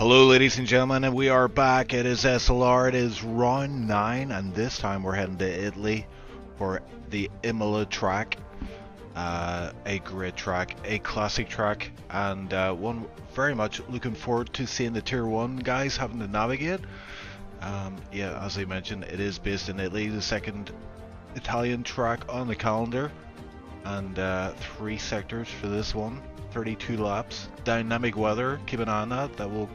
Hello ladies and gentlemen, and we are back. It is SLR, it is round 9, and this time we're heading to Italy for the Imola track. A great track, a classic track, and one very much looking forward to seeing the Tier 1 guys having to navigate. Yeah, as I mentioned, it is based in Italy, the second Italian track on the calendar, and 3 sectors for this one, 32 laps, dynamic weather, keep an eye on that, that will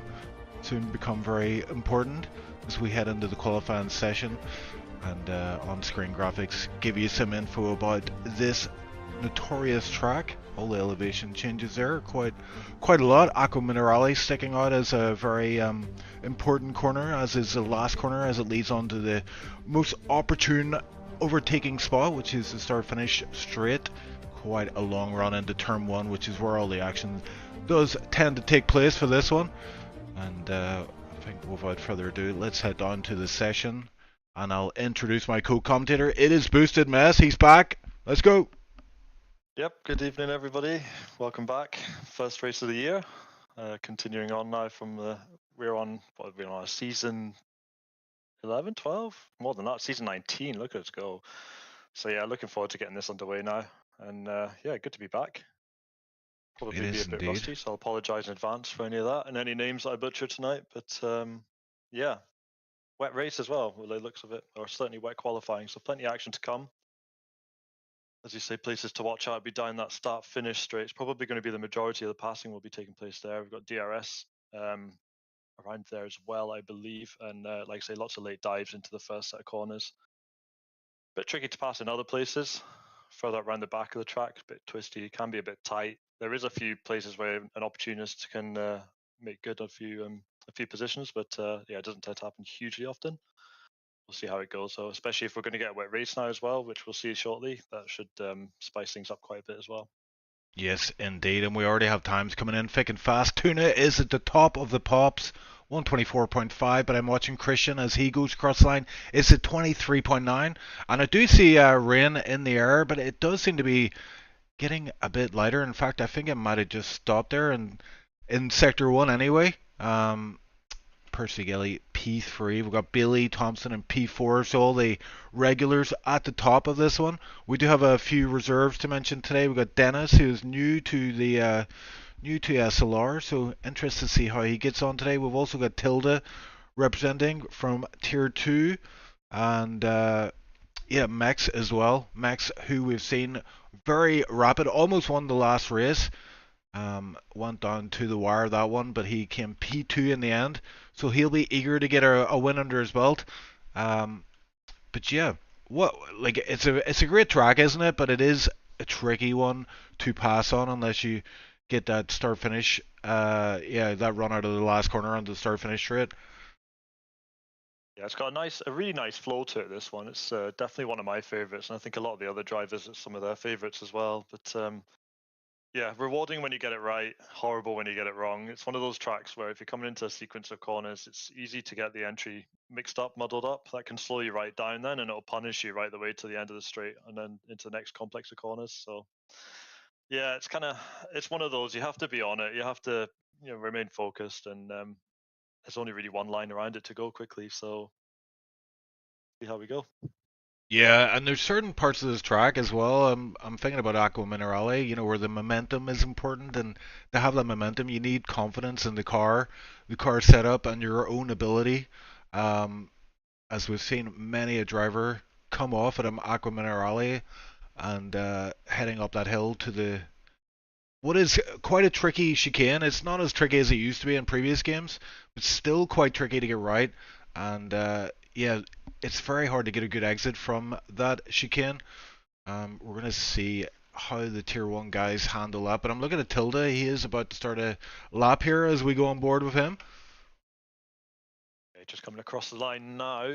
soon become very important as we head into the qualifying session, and on-screen graphics give you some info about this notorious track. All the elevation changes there, quite a lot. Acqua Minerale sticking out as a very important corner, as is the last corner, as it leads on to the most opportune overtaking spot, which is the start-finish straight. Quite a long run into turn 1, which is where all the action does tend to take place for this one. And I think without further ado, let's head down to the session, and I'll introduce my co-commentator. It is Boosted Mess. He's back. Let's go. Yep, good evening everybody. Welcome back. First race of the year. Continuing on now from we're on season 11, 12? More than that, season 19. Look at us go. So yeah, looking forward to getting this underway now. And yeah, good to be back. Probably be a bit rusty, so I'll apologise in advance for any of that and any names that I butcher tonight. But yeah, wet race as well, with the looks of it, or certainly wet qualifying, so plenty of action to come. As you say, places to watch out, be down that start-finish straight. It's probably going to be the majority of the passing will be taking place there. We've got DRS around there as well, I believe, and like I say, lots of late dives into the first set of corners. Bit tricky to pass in other places, further around the back of the track, a bit twisty, it can be a bit tight. There is a few places where an opportunist can make good a few positions, but yeah, it doesn't tend to happen hugely often. We'll see how it goes. So especially if we're going to get a wet race now as well, which we'll see shortly, that should spice things up quite a bit as well. Yes, indeed, and we already have times coming in thick and fast. Tuna is at the top of the pops, 124.5, but I'm watching Christian as he goes cross line. It's at 23.9, and I do see rain in the air, but it does seem to be getting a bit lighter. In fact, I think it might have just stopped there in sector 1 anyway. Percy Gilly P3. We've got Billy Thompson in P4, so all the regulars at the top of this one. We do have a few reserves to mention today. We've got Dennis, who is new to SLR, so interested to see how he gets on today. We've also got Tilda representing from Tier 2, and yeah, Max as well. Max, who we've seen very rapid, almost won the last race. Went down to the wire that one, but he came P2 in the end, so he'll be eager to get a win under his belt. But yeah, it's a great track, isn't it? But it is a tricky one to pass on unless you get that start finish. Yeah, that run out of the last corner on the start finish straight. Yeah, it's got a really nice flow to it. This one, it's definitely one of my favorites, and I think a lot of the other drivers, it's some of their favorites as well. But yeah, rewarding when you get it right, horrible when you get it wrong. It's one of those tracks where if you're coming into a sequence of corners, it's easy to get the entry mixed up, muddled up. That can slow you right down then, and it'll punish you right the way to the end of the straight and then into the next complex of corners. So yeah, it's one of those, you have to be on it. You have to remain focused, and there's only really one line around it to go quickly. So see how we go. Yeah, and there's certain parts of this track as well. I'm thinking about Acqua Minerale, where the momentum is important, and to have that momentum, you need confidence in the car setup, and your own ability. Um, as we've seen many a driver come off at Acqua Minerale and heading up that hill to the what is quite a tricky chicane. It's not as tricky as it used to be in previous games, but still quite tricky to get right. And yeah, it's very hard to get a good exit from that chicane. We're going to see how the Tier 1 guys handle that. But I'm looking at Tilda. He is about to start a lap here as we go on board with him. Okay, just coming across the line now.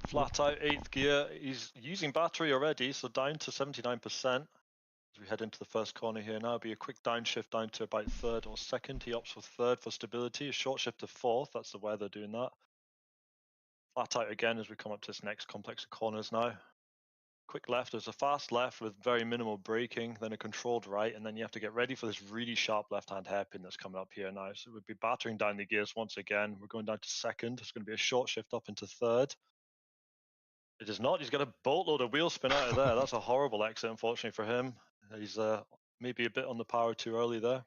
Flat out 8th gear. He's using battery already, so down to 79%. As we head into the first corner here now, be a quick downshift down to about 3rd or 2nd. He opts for 3rd for stability. A short shift to 4th. That's the weather doing that. Flat out again as we come up to this next complex of corners now. quick left. There's a fast left with very minimal braking, then a controlled right, and then you have to get ready for this really sharp left-hand hairpin that's coming up here now. So we'll be battering down the gears once again. We're going down to second. It's going to be a short shift up into third. It is not. He's got a boatload of wheel spin out of there. That's a horrible exit, unfortunately, for him. He's maybe a bit on the power too early there.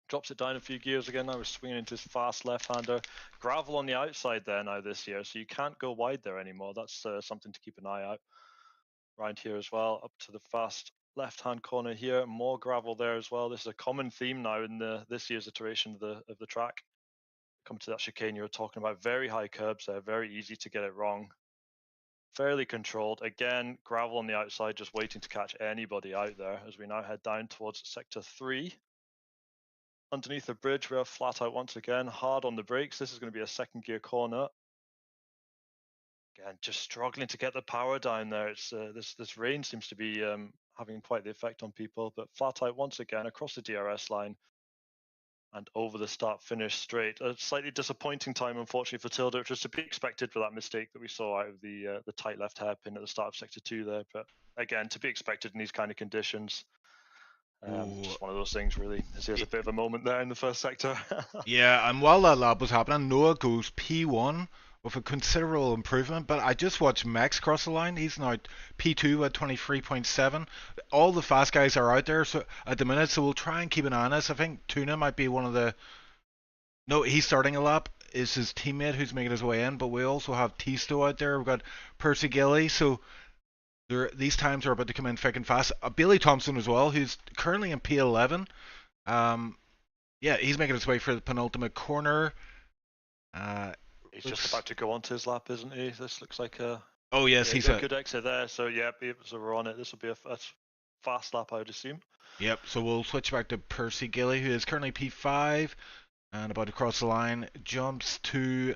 Drops it down a few gears again now. We're swinging into his fast left-hander. Gravel on the outside there now this year, so you can't go wide there anymore. That's something to keep an eye out. Around here as well, up to the fast left-hand corner here. More gravel there as well. This is a common theme now in this year's iteration of the track. Come to that chicane you were talking about. Very high curbs there. Very easy to get it wrong. Fairly controlled. Again, gravel on the outside, just waiting to catch anybody out there as we now head down towards sector 3. Underneath the bridge, we are flat out once again, hard on the brakes. This is going to be a second gear corner. Again, just struggling to get the power down there. It's this rain seems to be having quite the effect on people, but flat out once again across the DRS line and over the start-finish straight. A slightly disappointing time, unfortunately, for Tilda, which was to be expected for that mistake that we saw out of the tight left hairpin at the start of sector 2 there. But again, to be expected in these kind of conditions. Just one of those things, really. There's a bit of a moment there in the first sector. Yeah, and while that lap was happening, Noah goes P1 with a considerable improvement, but I just watched Max cross the line. He's now P2 at 23.7. All the fast guys are out there so at the minute, so we'll try and keep an eye on this. I think Tuna might be one of the... No, he's starting a lap. Is his teammate who's making his way in, but we also have Tisto out there. We've got Percy Gilly, so... These times are about to come in thick and fast. Billy Thompson as well, who's currently in P11. Yeah, he's making his way for the penultimate corner. He's just about to go onto his lap, isn't he? This looks like a... Oh yes, he's a good exit there. So yeah, so we're on it. This will be a fast lap, I would assume. Yep. So we'll switch back to Percy Gilly, who is currently P5 and about to cross the line. Jumps to...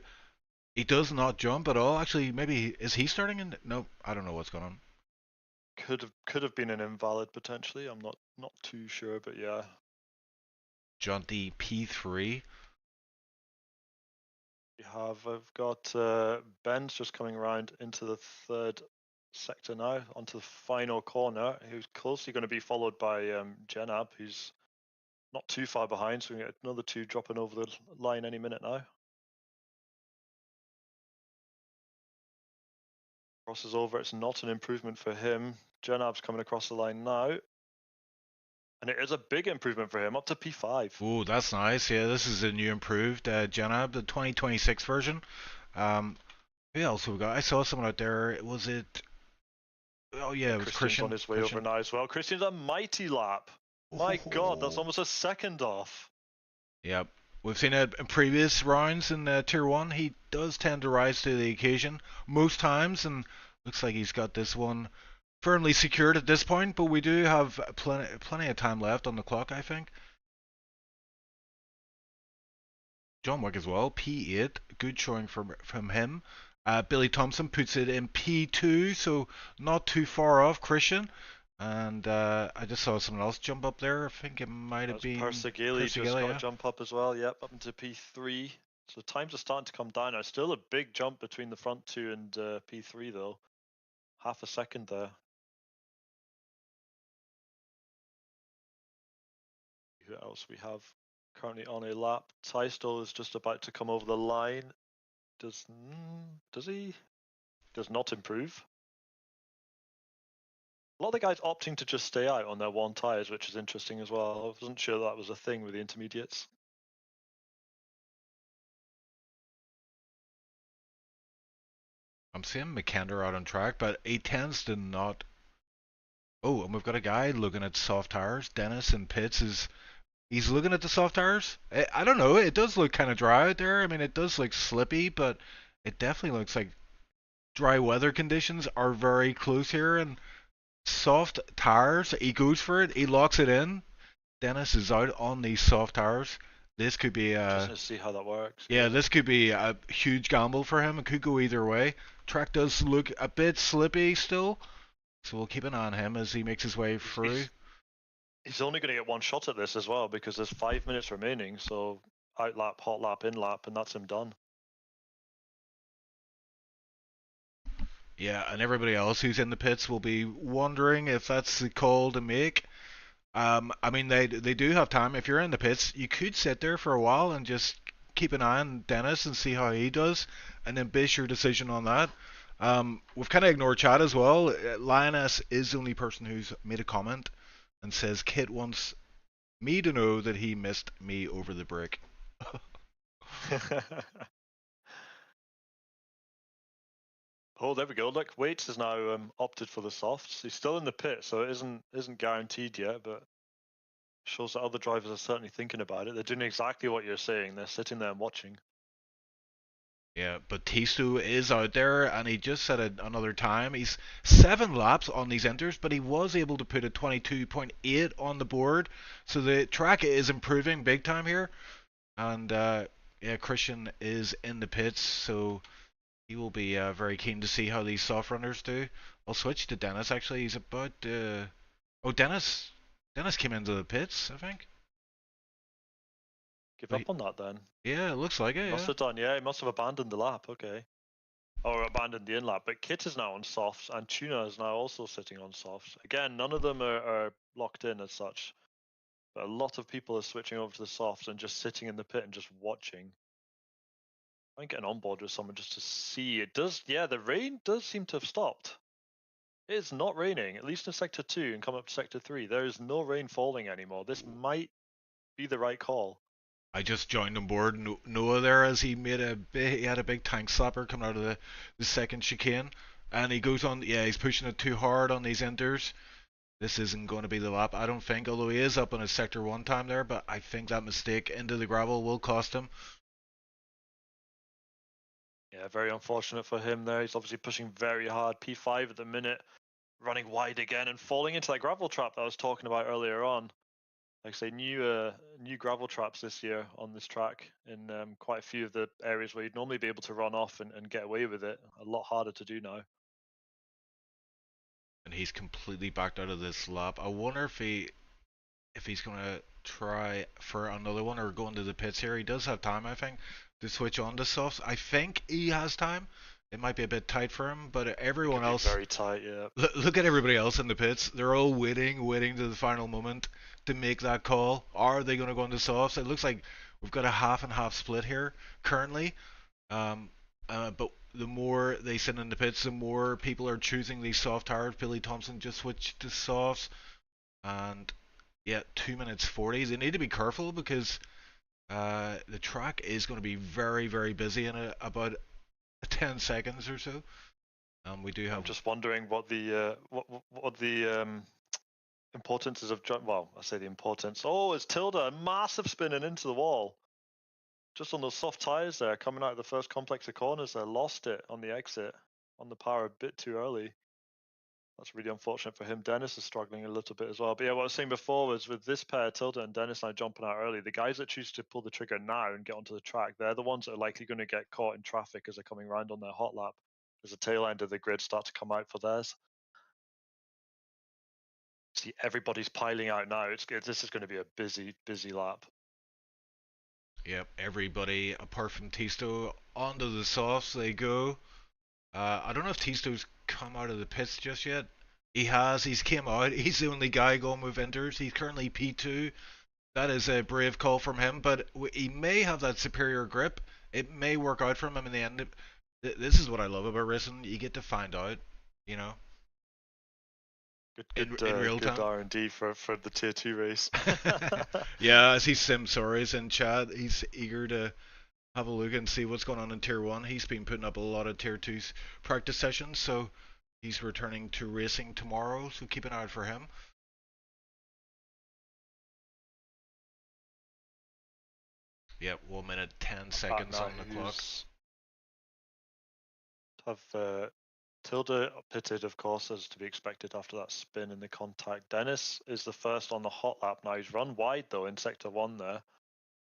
He does not jump at all. Actually, maybe is he starting in? No, I don't know what's going on. Could have been an invalid potentially. I'm not too sure, but yeah. Jaunty P3. I've got Ben's just coming around into the third sector now, onto the final corner, who's closely going to be followed by Jenab, who's not too far behind, so we get another two dropping over the line any minute now. Crosses over, it's not an improvement for him. Jenab's coming across the line now. And it is a big improvement for him, up to P5. Oh, that's nice. Yeah, this is a new improved Jenab, the 2026 version. Who else have we got? I saw someone out there. Was it... Oh yeah, it was Christian. On his way over now as well. Christian's a mighty lap. My God, that's almost a second off. Yep. We've seen it in previous rounds in Tier 1. He does tend to rise to the occasion most times, and looks like he's got this one firmly secured at this point, but we do have plenty of time left on the clock, I think. John Wick as well, P8. Good showing from him. Billy Thompson puts it in P2, so not too far off Christian. And I just saw someone else jump up there. I think it might have been Percy Gilly just got a jump up as well. Yep, up into P3. So times are starting to come down now. Still a big jump between the front two and P3 though. Half a second there. Who else we have currently on a lap? Tystel is just about to come over the line. Does he? Does not improve. A lot of the guys opting to just stay out on their one tyres, which is interesting as well. I wasn't sure that was a thing with the intermediates. I'm seeing McKender out on track, but he tends to not... Oh, and we've got a guy looking at soft tires. Dennis in pits he's looking at the soft tires. I don't know, it does look kind of dry out there. I mean, it does look slippy, but it definitely looks like dry weather conditions are very close here, and soft tires, he goes for it, he locks it in. Dennis is out on these soft tires. This could be just to see how that works. Yeah, this could be a huge gamble for him. It could go either way. Track does look a bit slippy still, so we'll keep an eye on him as he makes his way through. He's only going to get one shot at this as well because there's 5 minutes remaining, so out lap, hot lap, in lap, and that's him done. Yeah, and everybody else who's in the pits will be wondering if that's the call to make. I mean, they do have time. If you're in the pits, you could sit there for a while and just keep an eye on Dennis and see how he does, and then base your decision on that. We've kind of ignored chat as well. Lioness is the only person who's made a comment and says Kit wants me to know that he missed me over the break. Oh, there we go. Look, Waits has now opted for the softs. He's still in the pit, so it isn't guaranteed yet, but shows that other drivers are certainly thinking about it. They're doing exactly what you're saying. They're sitting there and watching. Yeah, but Tisu is out there, and he just set another time. He's 7 laps on these inters, but he was able to put a 22.8 on the board. So the track is improving big time here. And yeah, Christian is in the pits, so he will be very keen to see how these soft runners do. I'll switch to Dennis. Actually, he's about. Oh, Dennis. Dennis came into the pits, I think. Give Wait, up on that then. yeah, it looks like it. Must Yeah. have done, yeah. He must have abandoned the lap. Okay. Or abandoned the in lap. But Kit is now on softs, and Tuna is now also sitting on softs. Again, none of them are locked in as such. But a lot of people are switching over to the softs and just sitting in the pit and just watching. I'm getting on board with someone just to see. It does, yeah, the rain does seem to have stopped. It is not raining, at least in Sector 2 and come up to Sector 3. There is no rain falling anymore. This might be the right call. I just joined on board Noah there as he had a big tank slapper coming out of the second chicane, and he goes on. Yeah, he's pushing it too hard on these inters. This isn't going to be the lap, I don't think. Although he is up on his sector 1 time there, but I think that mistake into the gravel will cost him. Yeah, very unfortunate for him there. He's obviously pushing very hard. P5 at the minute, running wide again and falling into that gravel trap that I was talking about earlier on. Like I say, new gravel traps this year on this track in quite a few of the areas where you'd normally be able to run off and get away with it. A lot harder to do now. And he's completely backed out of this lap. I wonder if he's going to try for another one or go into the pits here. He does have time, I think, to switch on to softs. I think he has time. It might be a bit tight for him, but everyone else. Very tight, yeah. Look at everybody else in the pits. They're all waiting to the final moment to make that call. Are they going to go into softs? It looks like we've got a half and half split here currently. But the more they sit in the pits, the more people are choosing these soft tires. Billy Thompson just switched to softs, and yeah, 2 minutes 40. They need to be careful because the track is going to be very, very busy in about 10 seconds or so. We do have. I'm just wondering what the importance is of well, I say the importance. Oh, it's Tilda, massive spinning into the wall. Just on those soft tires there, coming out of the first complex of corners there, lost it on the exit, on the power a bit too early. That's really unfortunate for him. Dennis is struggling a little bit as well. But yeah, what I was saying before was with this pair, Tilda and Dennis now jumping out early, the guys that choose to pull the trigger now and get onto the track, they're the ones that are likely going to get caught in traffic as they're coming around on their hot lap as the tail end of the grid start to come out for theirs. See, everybody's piling out now. This is going to be a busy lap. Yep, everybody apart from Tisto onto the softs they go. I don't know if Tisto's come out of the pits just yet. He has. He's came out. He's the only guy going with Inters. He's currently P2. That is a brave call from him, but he may have that superior grip. It may work out for him in the end. This is what I love about racing. You get to find out, you know. In real good time. R&D for the tier 2 race. Yeah, as he's Sim Stories in chat, he's eager to have a look and see what's going on in tier 1. He's been putting up a lot of tier 2's practice sessions, so he's returning to racing tomorrow, so keep an eye out for him. Yep, 1 minute 10 seconds on the clock. Have Tilda pitted, of course, as to be expected after that spin in the contact. Dennis is the first on the hot lap now. He's run wide though in sector 1 there.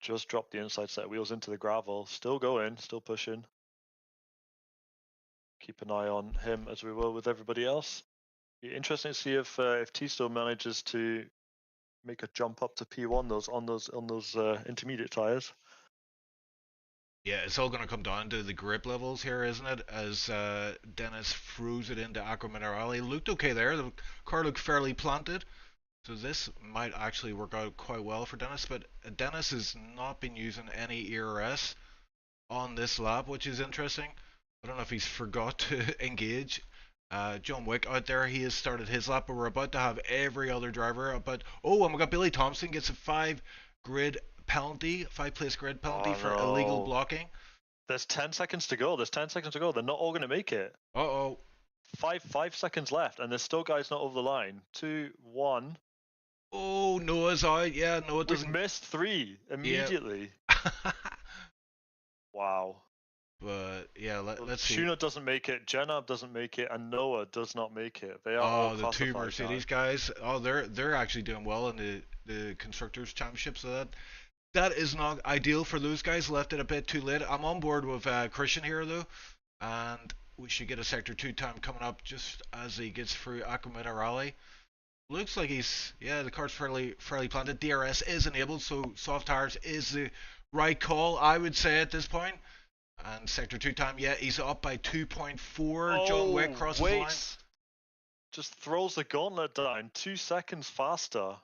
Just dropped the inside set of wheels into the gravel. Still going, still pushing. Keep an eye on him as we will with everybody else. Be interesting to see if Tisto manages to make a jump up to P1 on those intermediate tires. Yeah, it's all going to come down to the grip levels here, isn't it? As Dennis throws it into Aqua Minerale. Looked okay there. The car looked fairly planted. So this might actually work out quite well for Dennis. But Dennis has not been using any ERS on this lap, which is interesting. I don't know if he's forgot to engage. John Wick out there, he has started his lap, but we're about to have every other driver. But oh, and we got Billy Thompson gets a 5 place grid penalty for illegal blocking. There's 10 seconds to go. They're not all going to make it. Uh-oh. 5 seconds left, and there's still guys not over the line. 2, 1. Oh, Noah's out. Yeah, Noah doesn't. We've missed 3 immediately. Yeah. Wow. But yeah, let's see. Shuna doesn't make it, Jenab doesn't make it, and Noah does not make it. They are all the two Mercedes guys. Oh, they're actually doing well in the constructors championship. So that is not ideal for those guys. Left it a bit too late. I'm on board with Christian here though, and we should get a sector 2 time coming up just as he gets through Aqua Minerale. Looks like the car's fairly planted. DRS is enabled, so soft tires is the right call, I would say at this point. And sector 2 time, yeah, he's up by 2.4. John Wick crosses the line. Just throws the gauntlet down 2 seconds faster.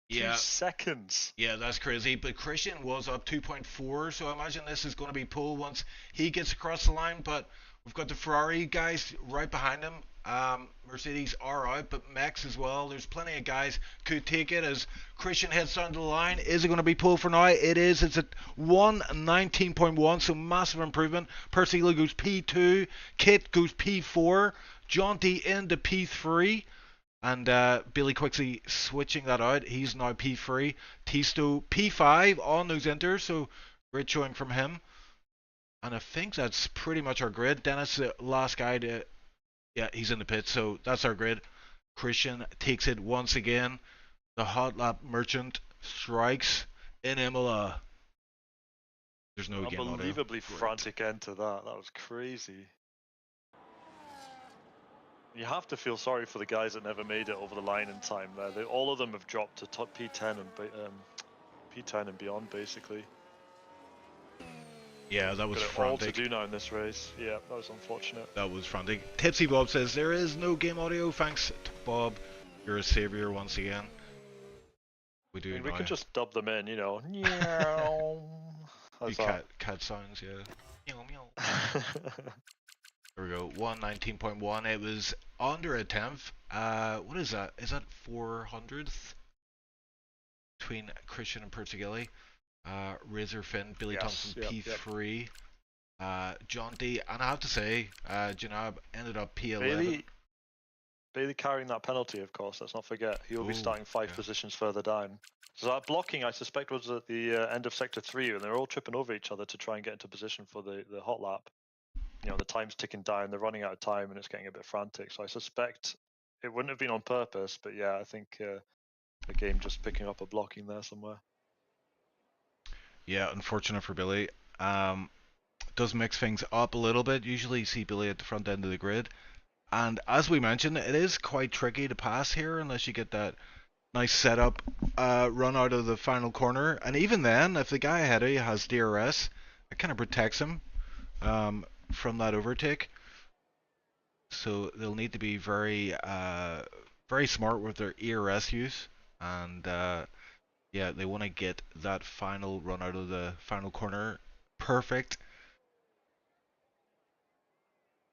Yeah. 2 seconds. Yeah, that's crazy. But Christian was up 2.4, so I imagine this is going to be pole once he gets across the line. But we've got the Ferrari guys right behind him. Mercedes are out, but Mex as well. There's plenty of guys could take it as Christian heads down to the line. Is it going to be pole for now? It is. It's at 1:19.1, so massive improvement. Persila goes P2, Kit goes P4, Jaunty into P3, and Billy quickly switching that out. He's now P3. Tisto P5 on those inters, so great showing from him. And I think that's pretty much our grid. Dennis, the last guy to... Yeah, he's in the pit, so that's our grid. Christian takes it once again. The hot lap merchant strikes in Imola. There's no game audio. Unbelievably frantic end to that. That was crazy. You have to feel sorry for the guys that never made it over the line in time there. All of them have dropped to top P10 and beyond, basically. Yeah, that was frantic. All to do now in this race. Yeah, that was unfortunate. That was frantic. Tipsy Bob says, there is no game audio. Thanks, Bob. You're a savior once again. We do. We can just dub them in, you know. cat sounds, yeah. Meow, meow. There we go. 1:19.1. It was under a 10th. What is that? Is that 400th? Between Christian and Pertigilli. Razor Finn, Billy Thompson P3, John D, and I have to say, Janab ended up P11. Bailey carrying that penalty, of course, let's not forget. He will be starting 5 positions further down. So that blocking, I suspect, was at the end of Sector 3, and they're all tripping over each other to try and get into position for the hot lap. You know, the time's ticking down, they're running out of time, and it's getting a bit frantic. So I suspect it wouldn't have been on purpose, but yeah, I think the game just picking up a blocking there somewhere. Yeah, unfortunate for Billy. Does mix things up a little bit. Usually you see Billy at the front end of the grid. And as we mentioned, it is quite tricky to pass here unless you get that nice setup run out of the final corner. And even then, if the guy ahead of you has DRS, it kind of protects him from that overtake. So they'll need to be very smart with their ERS use. And... yeah, they want to get that final run out of the final corner perfect.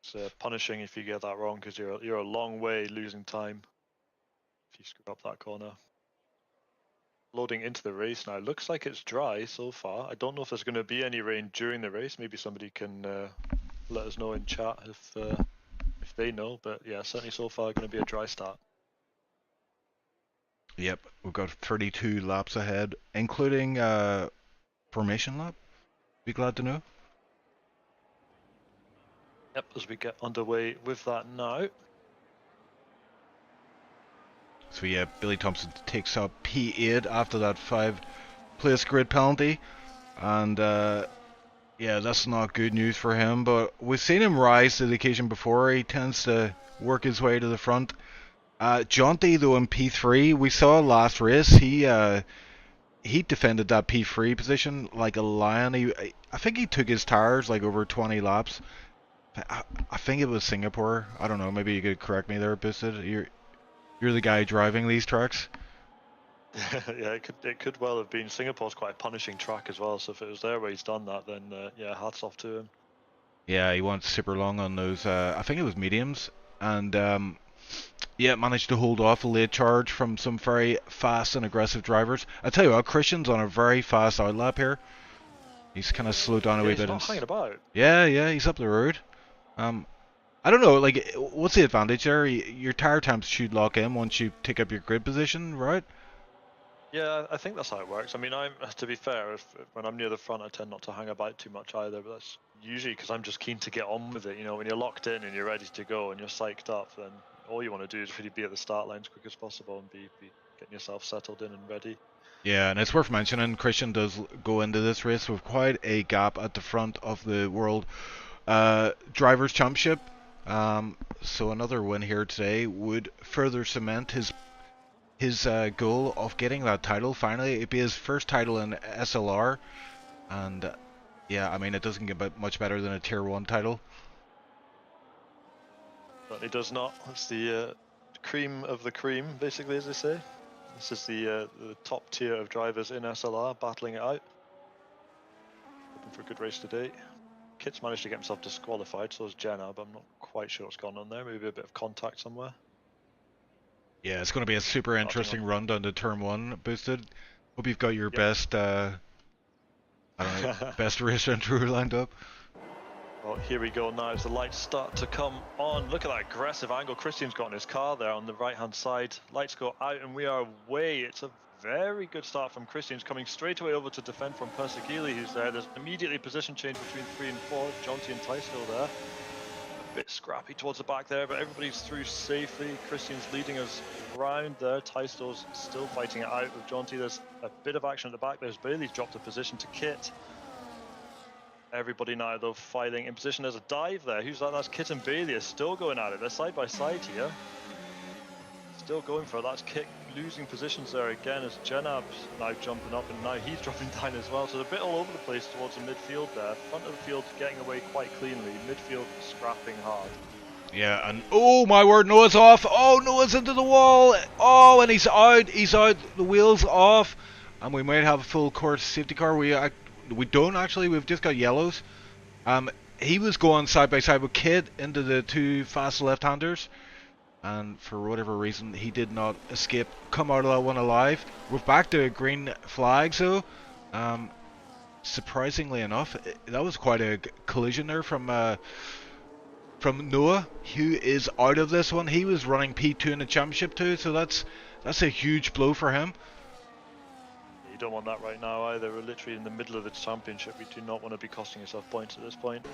It's punishing if you get that wrong because you're a long way losing time if you screw up that corner. Loading into the race now. Looks like it's dry so far. I don't know if there's going to be any rain during the race. Maybe somebody can let us know in chat if they know. But yeah, certainly so far going to be a dry start. Yep, we've got 32 laps ahead, including formation lap. Be glad to know. Yep, as we get underway with that now. So yeah, Billy Thompson takes up P8 after that 5-place grid penalty. And yeah, that's not good news for him, but we've seen him rise to the occasion before. He tends to work his way to the front. Jaunty though in P3, we saw last race, he he defended that P3 position like a lion. I think he took his tires like over 20 laps. I think it was Singapore. I don't know. Maybe you could correct me there, Boosted. You're the guy driving these tracks. Yeah, it could well have been. Singapore's quite a punishing track as well. So if it was there where he's done that, then yeah, hats off to him. Yeah, he went super long on those. I think it was mediums, and yeah, managed to hold off a late charge from some very fast and aggressive drivers. I tell you what, Christian's on a very fast outlap here. He's kind of slowed down a wee bit. He's not hanging about. Yeah, he's up the road. I don't know, like, what's the advantage there? Your tire times should lock in once you take up your grid position, right? Yeah, I think that's how it works. I mean, to be fair, when I'm near the front, I tend not to hang about too much either. But that's usually because I'm just keen to get on with it. You know, when you're locked in and you're ready to go and you're psyched up, then all you want to do is really be at the start line as quick as possible and be getting yourself settled in and ready. Yeah, and it's worth mentioning, Christian does go into this race with quite a gap at the front of the World Drivers' Championship. So another win here today would further cement his goal of getting that title. Finally, it'd be his first title in SLR, and yeah, I mean, it doesn't get much better than a Tier 1 title. But it does not. It's the cream of the cream, basically, as they say. This is the top tier of drivers in SLR battling it out. Hoping for a good race today. Kit's managed to get himself disqualified, so has Jenna, but I'm not quite sure what's gone on there. Maybe a bit of contact somewhere. Yeah, it's going to be a super interesting run down to Turn 1, Boosted. Hope you've got your best, I don't know, best race intro lined up. Well, here we go now as the lights start to come on. Look at that aggressive angle Christian's got in his car there on the right-hand side. Lights go out and we are away. It's a very good start from Christian's coming straight away over to defend from Persegili, who's there. There's immediately a position change between 3 and 4. Jonty and Ty still there. A bit scrappy towards the back there, but everybody's through safely. Christian's leading us round there. Tystill's still fighting it out with Jonty. There's a bit of action at the back. There's Bailey's dropped a position to Kit. Everybody now, though, filing in position. There's a dive there. Who's that? That's Kit and Bailey are still going at it. They're side by side here. Still going for it. That's Kit losing positions there again as Jenab's now jumping up and now he's dropping down as well. So they're a bit all over the place towards the midfield there. Front of the field getting away quite cleanly. Midfield scrapping hard. Yeah, and oh my word, Noah's off. Oh, Noah's into the wall. Oh, and he's out. He's out. The wheel's off. And we might have a full course safety car. We don't actually. We've just got yellows. He was going side by side with Kid into the two fast left-handers, and for whatever reason he did not escape, come out of that one alive. We're back to green flags though. Surprisingly enough, that was quite a collision there from Noah, who is out of this one. He was running P2 in the championship too, so that's a huge blow for him. You don't want that right now either. We're literally in the middle of the championship. We do not want to be costing yourself points at this point.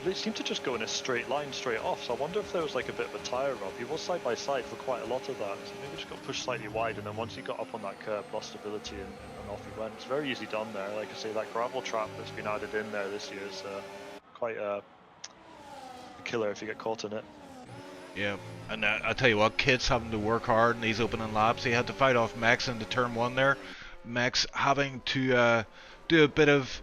It seemed to just go in a straight line straight off, so I wonder if there was like a bit of a tyre rub. He was side by side for quite a lot of that, so maybe just got pushed slightly wide, and then once he got up on that curb, lost stability and off he went. It's very easy done there. Like I say, that gravel trap that's been added in there this year is quite a killer if you get caught in it. Yeah, and I tell you what, Kit's having to work hard in these opening laps. He had to fight off Max into turn 1 there. Max having to do a bit of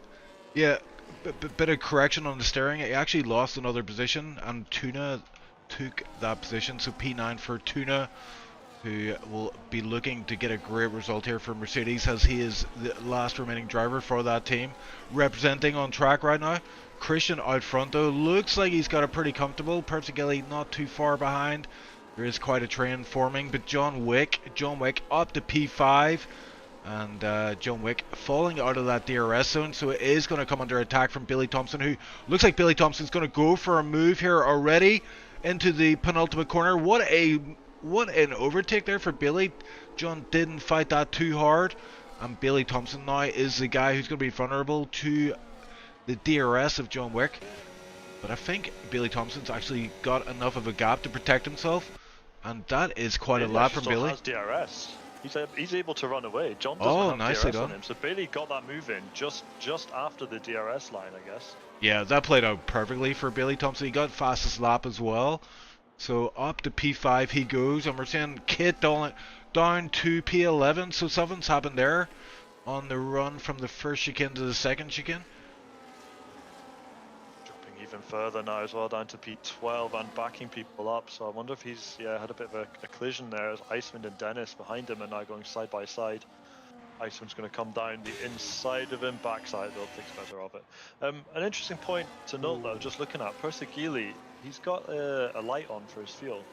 correction on the steering. He actually lost another position, and Tuna took that position. So P9 for Tuna, who will be looking to get a great result here for Mercedes, as he is the last remaining driver for that team, representing on track right now. Christian out front though, looks like he's got it pretty comfortable. Persegili not too far behind. There is quite a train forming, but John Wick up to P5, and John Wick falling out of that DRS zone, so it is going to come under attack from Billy Thompson, who looks like Billy Thompson's going to go for a move here already into the penultimate corner. What an overtake there for Billy. John didn't fight that too hard, and Billy Thompson now is the guy who's going to be vulnerable to the DRS of John Wick. But I think Billy Thompson's actually got enough of a gap to protect himself, and that is quite a lot from Billy. Has DRS. He's able to run away. John doesn't have DRS done on him, so Bailey got that move in just after the DRS line, I guess. Yeah, that played out perfectly for Billy Thompson. He got fastest lap as well. So up to P5 he goes, and we're seeing Kit doling down to P11, so something's happened there on the run from the first chicane to the second chicane. Dropping even further now as well, down to P12 and backing people up. So I wonder if he's had a bit of a collision there as Iceman and Dennis behind him are now going side by side. Iceman's going to come down the inside of him, backside though, thinks better of it. An interesting point to note though, just looking at Persegili, he's got a light on for his fuel.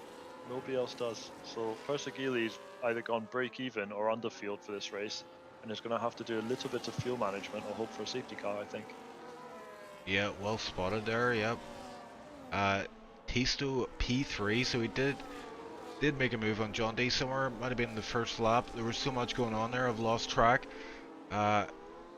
Nobody else does. So Persegili's either gone break even or under field for this race, and is going to have to do a little bit of fuel management or hope for a safety car, I think. Yeah, well spotted there, yep. Tisto P3, so he did make a move on John D somewhere. Might have been the first lap. There was so much going on there, I've lost track. But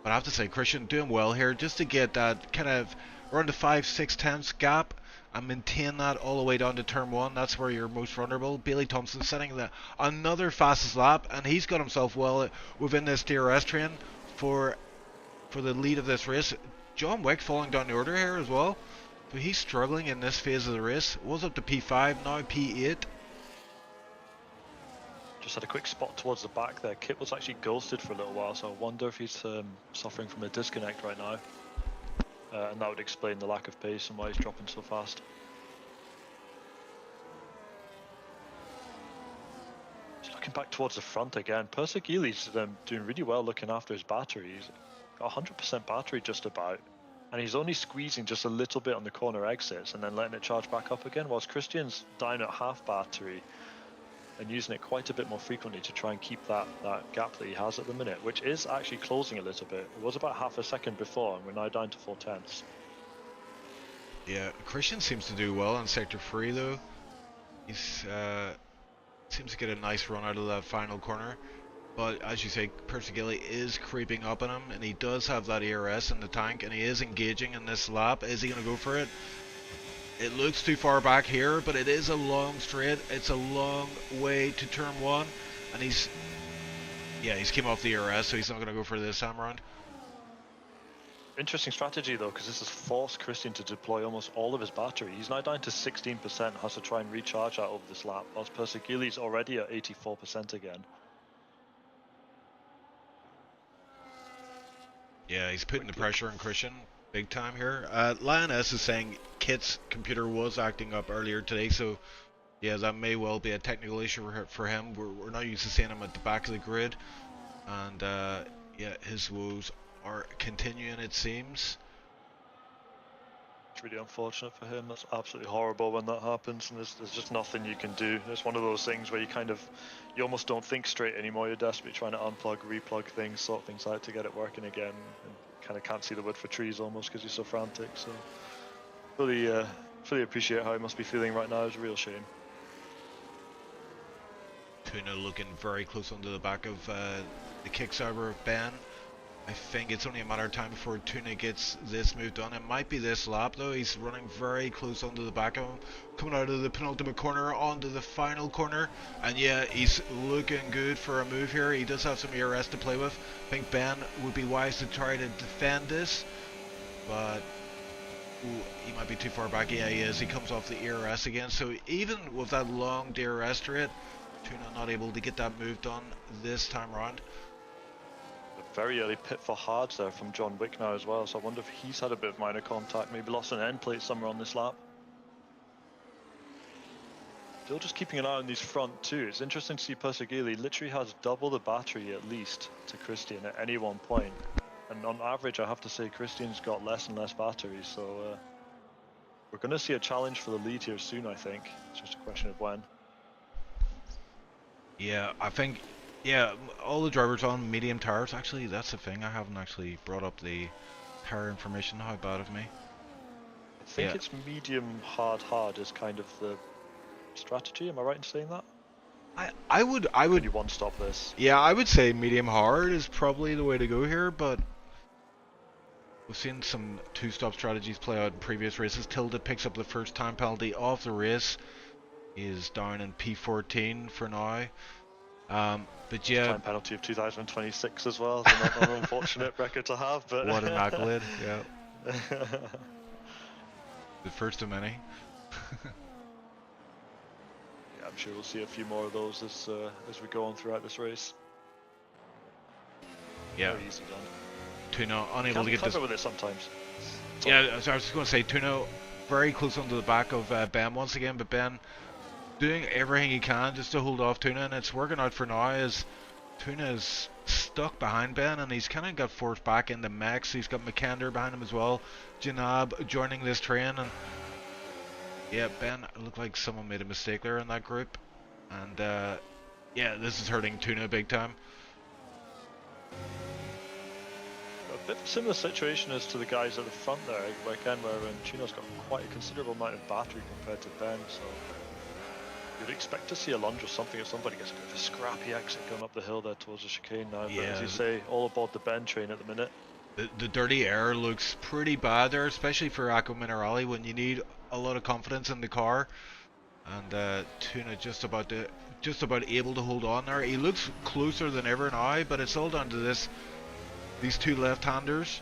I have to say, Christian doing well here, just to get that kind of around the 5-6 tenths gap and maintain that all the way down to turn 1. That's where you're most vulnerable. Bailey Thompson setting another fastest lap, and he's got himself well within this DRS train for the lead of this race. John Wick falling down the order here as well, so he's struggling in this phase of the race. Was up to P5, now P8. Just had a quick spot towards the back there. Kit was actually ghosted for a little while, so I wonder if he's suffering from a disconnect right now. And that would explain the lack of pace and why he's dropping so fast. Just looking back towards the front again, Persegili's doing really well looking after his battery. He's got 100% battery just about, and he's only squeezing just a little bit on the corner exits and then letting it charge back up again, whilst Christian's down at half battery and using it quite a bit more frequently to try and keep that gap that he has at the minute, which is actually closing a little bit. It was about half a second before, and we're now down to 4 tenths. Yeah, Christian seems to do well in sector 3 though. He's seems to get a nice run out of that final corner. But as you say, Persegili is creeping up on him, and he does have that ERS in the tank, and he is engaging in this lap. Is he going to go for it? It looks too far back here, but it is a long straight. It's a long way to turn 1, and he's came off the ERS, so he's not going to go for this time around. Interesting strategy though, because this has forced Christian to deploy almost all of his battery. He's now down to 16%, has to try and recharge that over this lap, whilst Persegili's already at 84% again. Yeah, he's putting the pressure on Christian big time here. Lioness is saying Kit's computer was acting up earlier today, so yeah, that may well be a technical issue for him. We're not used to seeing him at the back of the grid, and yeah, his woes are continuing, it seems. It's really unfortunate for him. That's absolutely horrible when that happens, and there's just nothing you can do. It's one of those things where you almost don't think straight anymore. You're desperately trying to unplug, replug things, sort things out to get it working again, and kind of can't see the wood for trees almost because you're so frantic. So fully appreciate how he must be feeling right now. It's a real shame. Tuna looking very close under the back of the kick-saber of Ben. I think it's only a matter of time before Tuna gets this move done. It might be this lap though. He's running very close under the back of him, coming out of the penultimate corner onto the final corner, and yeah, he's looking good for a move here. He does have some ERS to play with. I think Ben would be wise to try to defend this, but ooh, he might be too far back. Yeah, he is. He comes off the ERS again, so even with that long DRS straight, Tuna not able to get that move done this time around. Very early pit for hards there from John Wick now as well, so I wonder if he's had a bit of minor contact, maybe lost an end plate somewhere on this lap. Still just keeping an eye on these front two. It's interesting to see Persegili literally has double the battery at least to Christian at any one point, and on average I have to say Christian's got less and less battery, so we're going to see a challenge for the lead here soon. I think it's just a question of when. Yeah, I think, yeah, all the drivers on medium tires. Actually, that's the thing. I haven't actually brought up the tire information. How bad of me. I think it's medium hard is kind of the strategy. Am I right in saying that? I would. Can you one stop this? Yeah, I would say medium hard is probably the way to go here, but we've seen some two-stop strategies play out in previous races. Tilda picks up the first time penalty of the race. He is down in P14 for now. But yeah, time penalty of 2026 as well. So not an unfortunate record to have, but what an accolade! Yeah, the first of many. Yeah, I'm sure we'll see a few more of those as we go on throughout this race. Yeah. Very easy done. Tuna unable to get this. With it sometimes. Yeah, so I was just going to say Tuna very close onto the back of Ben once again, but Ben doing everything he can just to hold off Tuna, and it's working out for now as Tuna is stuck behind Ben, and he's kind of got forced back into Max. He's got McKender behind him as well. Janab joining this train, and yeah, Ben, it looked like someone made a mistake there in that group, and yeah, this is hurting Tuna big time. A bit of a similar situation as to the guys at the front there, again, where Tuna's got quite a considerable amount of battery compared to Ben, so you'd expect to see a lunge or something if somebody gets a bit of a scrappy exit going up the hill there towards the chicane now. Yeah. But as you say, all aboard the Ben train at the minute. The dirty air looks pretty bad there, especially for Aqua Minerale when you need a lot of confidence in the car. And Tuna just about able to hold on there. He looks closer than ever now, but it's all down to these two left-handers.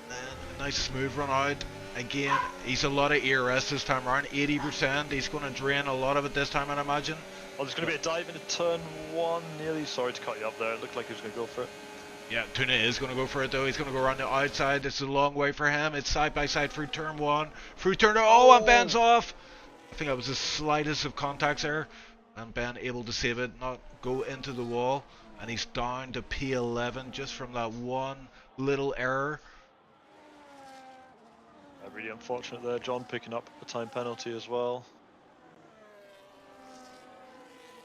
And a nice smooth run out. Again, he's a lot of ERS this time around, 80%. He's going to drain a lot of it this time, I'd imagine. Oh, there's going to be a dive into turn one, nearly. Sorry to cut you up there. It looked like he was going to go for it. Yeah, Tuna is going to go for it though. He's going to go around the outside. It's a long way for him. It's side by side through turn one. Through turn two. Oh, and Ben's off. I think that was the slightest of contacts there. And Ben able to save it, not go into the wall. And he's down to P11 just from that one little error. Really unfortunate there. John picking up a time penalty as well.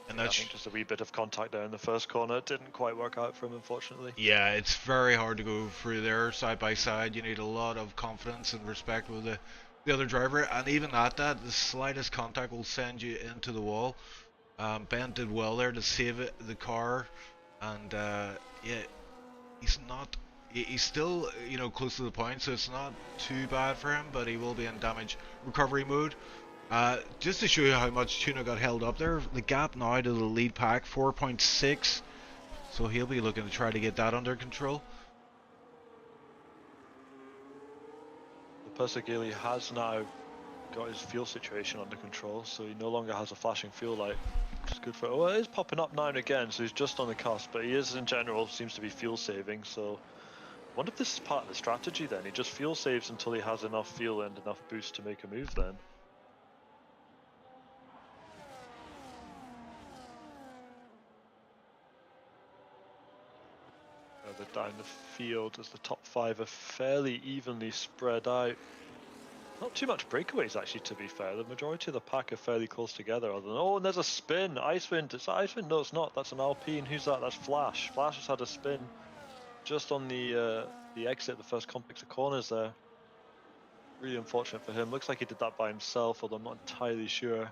And I think just a wee bit of contact there in the first corner. It didn't quite work out for him, unfortunately. Yeah, it's very hard to go through there side by side. You need a lot of confidence and respect with the other driver, and even at that, the slightest contact will send you into the wall. Ben did well there to save the car, and yeah, he's still, you know, close to the point, so it's not too bad for him, but he will be in damage recovery mode. Just to show you how much Tuna got held up there, the gap now to the lead pack, 4.6, so he'll be looking to try to get that under control. Persegili has now got his fuel situation under control, so he no longer has a flashing fuel light, which is good for it. Well, it is popping up now and again, so he's just on the cusp, but he is in general seems to be fuel saving, so I wonder if this is part of the strategy then. He just fuel saves until he has enough fuel and enough boost to make a move then. Down the field as the top five are fairly evenly spread out. Not too much breakaways actually, to be fair. The majority of the pack are fairly close together. Other than, oh, and there's a spin. Icewind. Is that Icewind? No, it's not. That's an Alpine. Who's that? That's Flash. Flash has had a spin just on the exit, the first complex of corners there. Really unfortunate for him. Looks like he did that by himself, although I'm not entirely sure.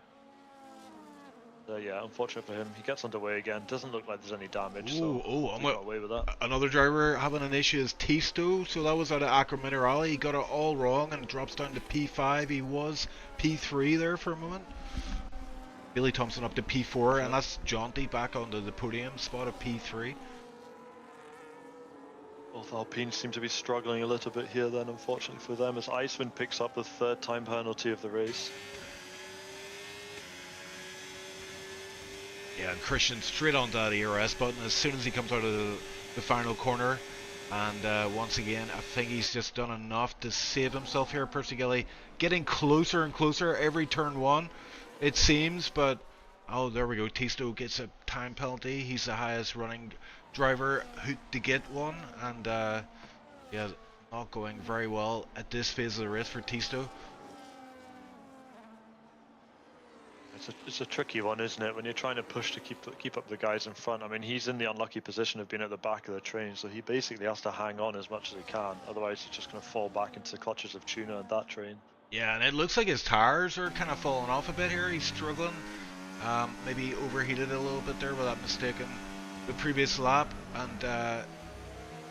Yeah, unfortunate for him. He gets underway again. Doesn't look like there's any damage. Ooh, so he got away with that. Another driver having an issue is Tisto. So that was out of Aqua Minerale. He got it all wrong and drops down to P5. He was P3 there for a moment. Billy Thompson up to P4, and that's jaunty back onto the podium spot of P3. Both Alpines seem to be struggling a little bit here then, unfortunately for them, as Icewind picks up the third time penalty of the race. Yeah, and Christian straight onto that ERS button as soon as he comes out of the final corner. And once again, I think he's just done enough to save himself here. Persegili getting closer and closer every turn one, it seems. But, oh, there we go. Tisto gets a time penalty. He's the highest running driver to get one. And, yeah, not going very well at this phase of the race for Tisto. It's a tricky one, isn't it? When you're trying to push to keep up the guys in front. I mean, he's in the unlucky position of being at the back of the train, so he basically has to hang on as much as he can. Otherwise, he's just going to fall back into the clutches of Tuna and that train. Yeah, and it looks like his tires are kind of falling off a bit here. He's struggling. Maybe overheated a little bit there with that mistake in the previous lap, and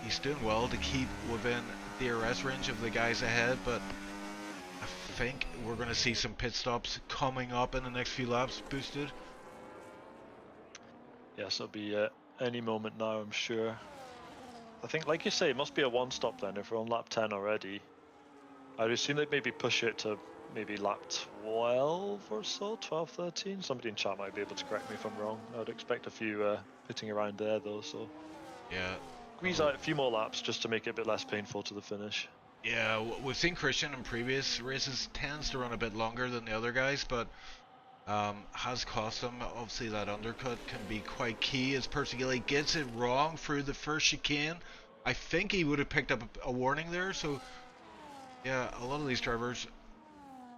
he's doing well to keep within the DRS range of the guys ahead, but I think we're going to see some pit stops coming up in the next few laps boosted. Yes, it'll be any moment now, I'm sure. I think, like you say, it must be a one stop then if we're on lap 10 already. I'd assume they'd maybe push it to maybe lap 12 or so, 12, 13. Somebody in chat might be able to correct me if I'm wrong. I'd expect a few pitting around there though, so Yeah. squeeze out a few more laps just to make it a bit less painful to the finish. Yeah, we've seen Christian in previous races tends to run a bit longer than the other guys, but has cost him. Obviously, that undercut can be quite key as Persigilli gets it wrong through the first chicane. I think he would have picked up a warning there. So, yeah, a lot of these drivers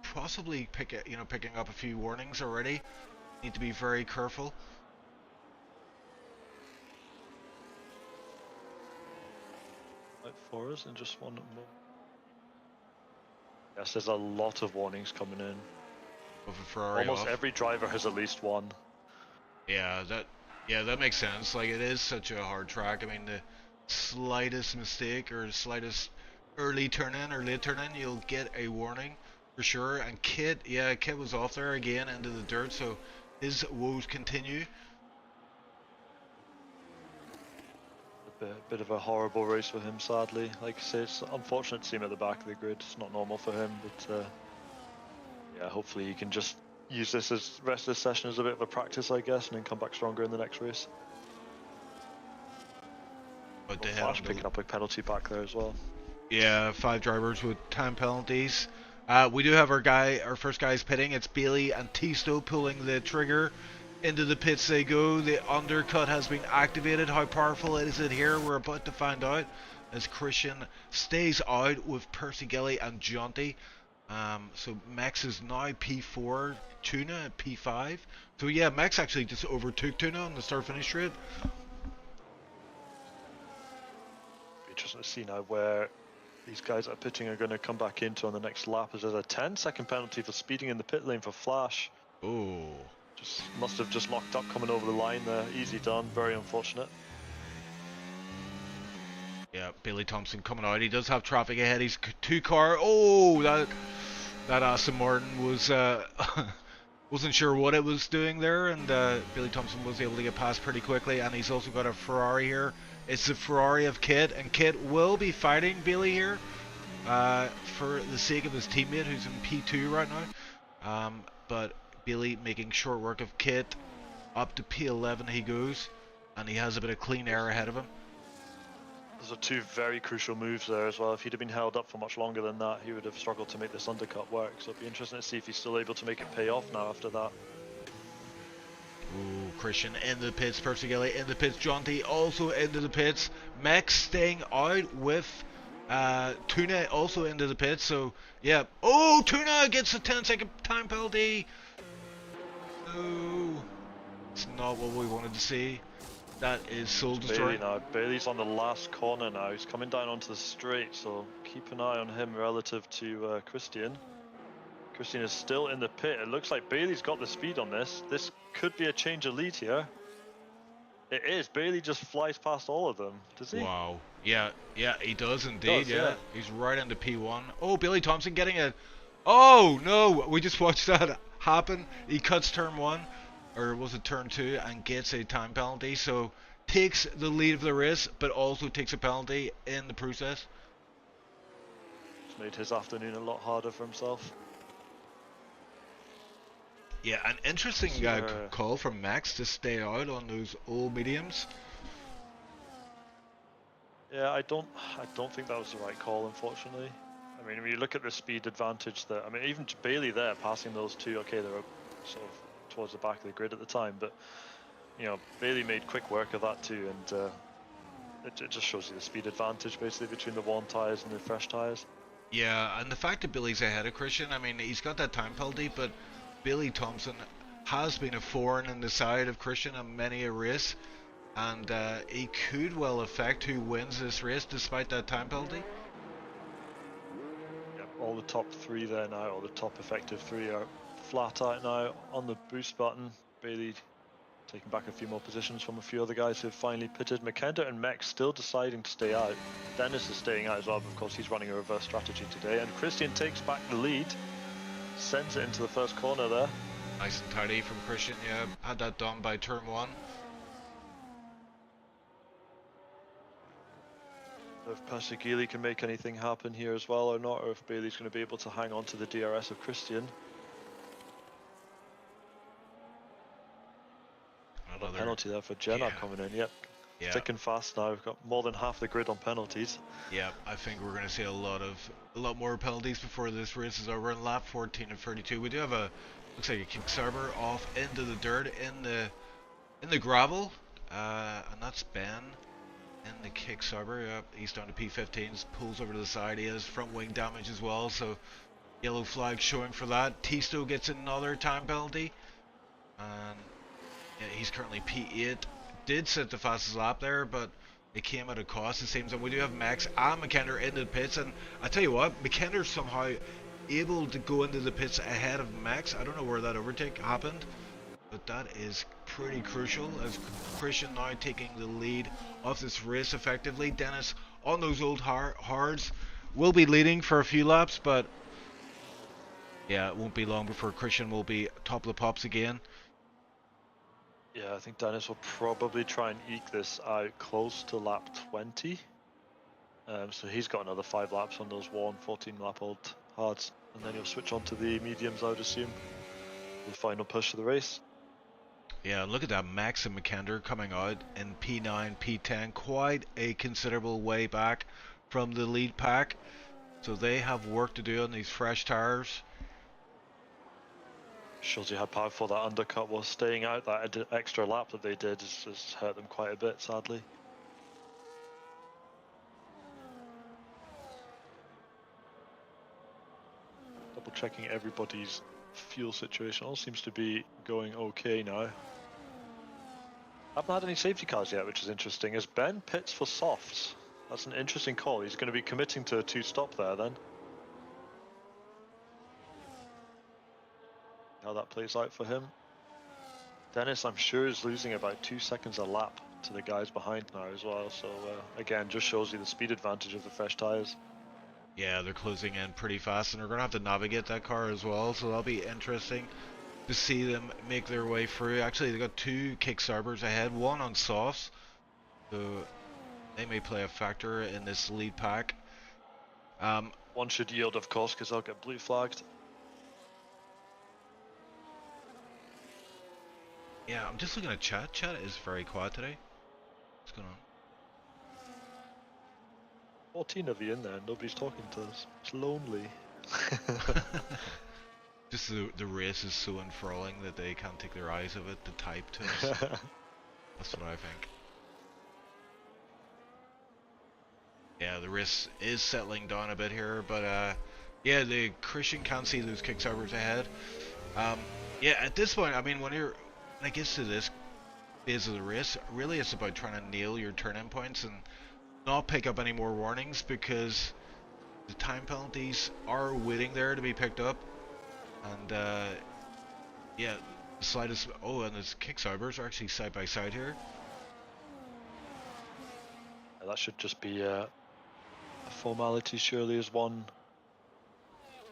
possibly picking up a few warnings already. Need to be very careful. Right for us, and just one more. Yes, there's a lot of warnings coming in. With a Ferrari Almost off. every driver has at least one. Yeah, that makes sense. Like, it is such a hard track. I mean, the slightest mistake or the slightest early turn in or late turn in, you'll get a warning for sure. And Kit was off there again into the dirt, so his woes continue. A bit of a horrible race for him, sadly. Like I say, it's unfortunate to see him at the back of the grid. It's not normal for him, but yeah, hopefully he can just use this as rest of the session as a bit of a practice, I guess, and then come back stronger in the next race. But Flash picking up a penalty back there as well. Yeah, 5 drivers with time penalties. We do have our first guys pitting. It's Bailey and Tisto pulling the trigger. Into the pits they go. The undercut has been activated. How powerful is it here? We're about to find out. As Christian stays out with Persigilli and Jonty. So Max is now P4, Tuna at P5. So yeah, Max actually just overtook Tuna on the start finish straight. Interesting to see now where these guys that are pitting are going to come back into on the next lap, as there's a 10-second penalty for speeding in the pit lane for Flash. Oh. Just must have just locked up coming over the line there. Easy done, very unfortunate. Yeah, Billy Thompson coming out. He does have traffic ahead. He's 2-car. Oh, that Aston Martin was wasn't sure what it was doing there, and Billy Thompson was able to get past pretty quickly. And he's also got a Ferrari here. It's the Ferrari of Kit, and Kit will be fighting Billy here for the sake of his teammate who's in P2 right now. But Billy making short work of Kit. Up to P11 he goes, and he has a bit of clean air ahead of him. Those are 2 very crucial moves there as well. If he'd have been held up for much longer than that, he would have struggled to make this undercut work. So it'd be interesting to see if he's still able to make it pay off now after that. Ooh, Christian in the pits, Persigilli in the pits, Jonty also into the pits, Max staying out with Tuna also into the pits, so yeah. Oh, Tuna gets a 10-second time penalty. No, it's not what we wanted to see. That is soul destroying. Bailey now. Bailey's on the last corner now. He's coming down onto the straight, so keep an eye on him relative to Christian. Christian is still in the pit. It looks like Bailey's got the speed on this. This could be a change of lead here. It is. Bailey just flies past all of them. Does he? Wow. Yeah, he does indeed. Yeah. He's right into P1. Oh, Billy Thompson getting it. Oh no, we just watched that happen. He cuts turn 1, or was it turn 2, and gets a time penalty. So takes the lead of the race, but also takes a penalty in the process. It's made his afternoon a lot harder for himself. Yeah, an interesting call from Max to stay out on those old mediums. Yeah, I don't think that was the right call, unfortunately. I mean, when you look at the speed advantage there, I mean, even Bailey there passing those 2, okay, they were sort of towards the back of the grid at the time, but you know, Bailey made quick work of that too, and it just shows you the speed advantage basically between the worn tyres and the fresh tyres. Yeah, and the fact that Billy's ahead of Christian, I mean, he's got that time penalty, but Billy Thompson has been a thorn in the side of Christian on many a race, and he could well affect who wins this race despite that time penalty. Yep, all the top 3 there now, or the top effective 3 are flat out now on the boost button. Bailey taking back a few more positions from a few other guys who have finally pitted. McKenna and Mex still deciding to stay out. Dennis is staying out as well, but of course he's running a reverse strategy today. And Christian takes back the lead, sends it into the first corner there. Nice and tidy from Christian, yeah. Had that done by turn 1. if Pasagili can make anything happen here as well or not, or if Bailey's going to be able to hang on to the DRS of Christian. Another penalty there for Jenna coming in. Yep. Thick and fast now. We've got more than half the grid on penalties. Yeah, I think we're going to see a lot more penalties before this race is over. In lap 14 and 32, we do have looks like a kick-server off into the dirt in the gravel, and that's Ben in the kick-server. Yep, he's down to P15s, pulls over to the side. He has front wing damage as well, so yellow flag showing for that. Tisto gets another time penalty, and yeah, he's currently P8. Did set the fastest lap there, but it came at a cost, it seems. And we do have Max and McKenna into the pits, and I tell you what, McKenna's somehow able to go into the pits ahead of Max. I don't know where that overtake happened, but that is pretty crucial, as Christian now taking the lead of this race effectively. Dennis on those old hards will be leading for a few laps, but yeah, it won't be long before Christian will be top of the pops again. Yeah, I think Dennis will probably try and eke this out close to lap 20. So he's got another 5 laps on those 14 lap old hards, and then he'll switch on to the mediums, I would assume, the final push of the race. Yeah, look at that, Max and McKender coming out in P9, P10, quite a considerable way back from the lead pack. So they have work to do on these fresh tires. Shows you how powerful that undercut was. Staying out that extra lap that they did has hurt them quite a bit, sadly. Double checking everybody's fuel situation. All seems to be going okay now. Haven't had any safety cars yet, which is interesting. As Ben pits for softs. That's an interesting call. He's going to be committing to a 2-stop there then. How that plays out for him. Dennis, I'm sure, is losing about 2 seconds a lap to the guys behind now as well. So again, just shows you the speed advantage of the fresh tires. Yeah, they're closing in pretty fast, and they're going to have to navigate that car as well. So that'll be interesting to see them make their way through. Actually, they got 2 kick-sarbers ahead, one on softs. So they may play a factor in this lead pack. One should yield, of course, because they'll get blue flagged. Yeah, I'm just looking at chat. Chat is very quiet today. What's going on? 14 of you in there, nobody's talking to us. It's lonely. Just the race is so enthralling that they can't take their eyes off it to type to us. That's what I think. Yeah, the race is settling down a bit here, but yeah, the Christian can't see those kick-servers ahead. Yeah, at this point, I mean, when it gets to this phase of the race, really it's about trying to nail your turn-in points and not pick up any more warnings, because the time penalties are waiting there to be picked up. And yeah, the slightest, oh, and the kick-sarbers are actually side by side here. Yeah, that should just be a formality, surely, as one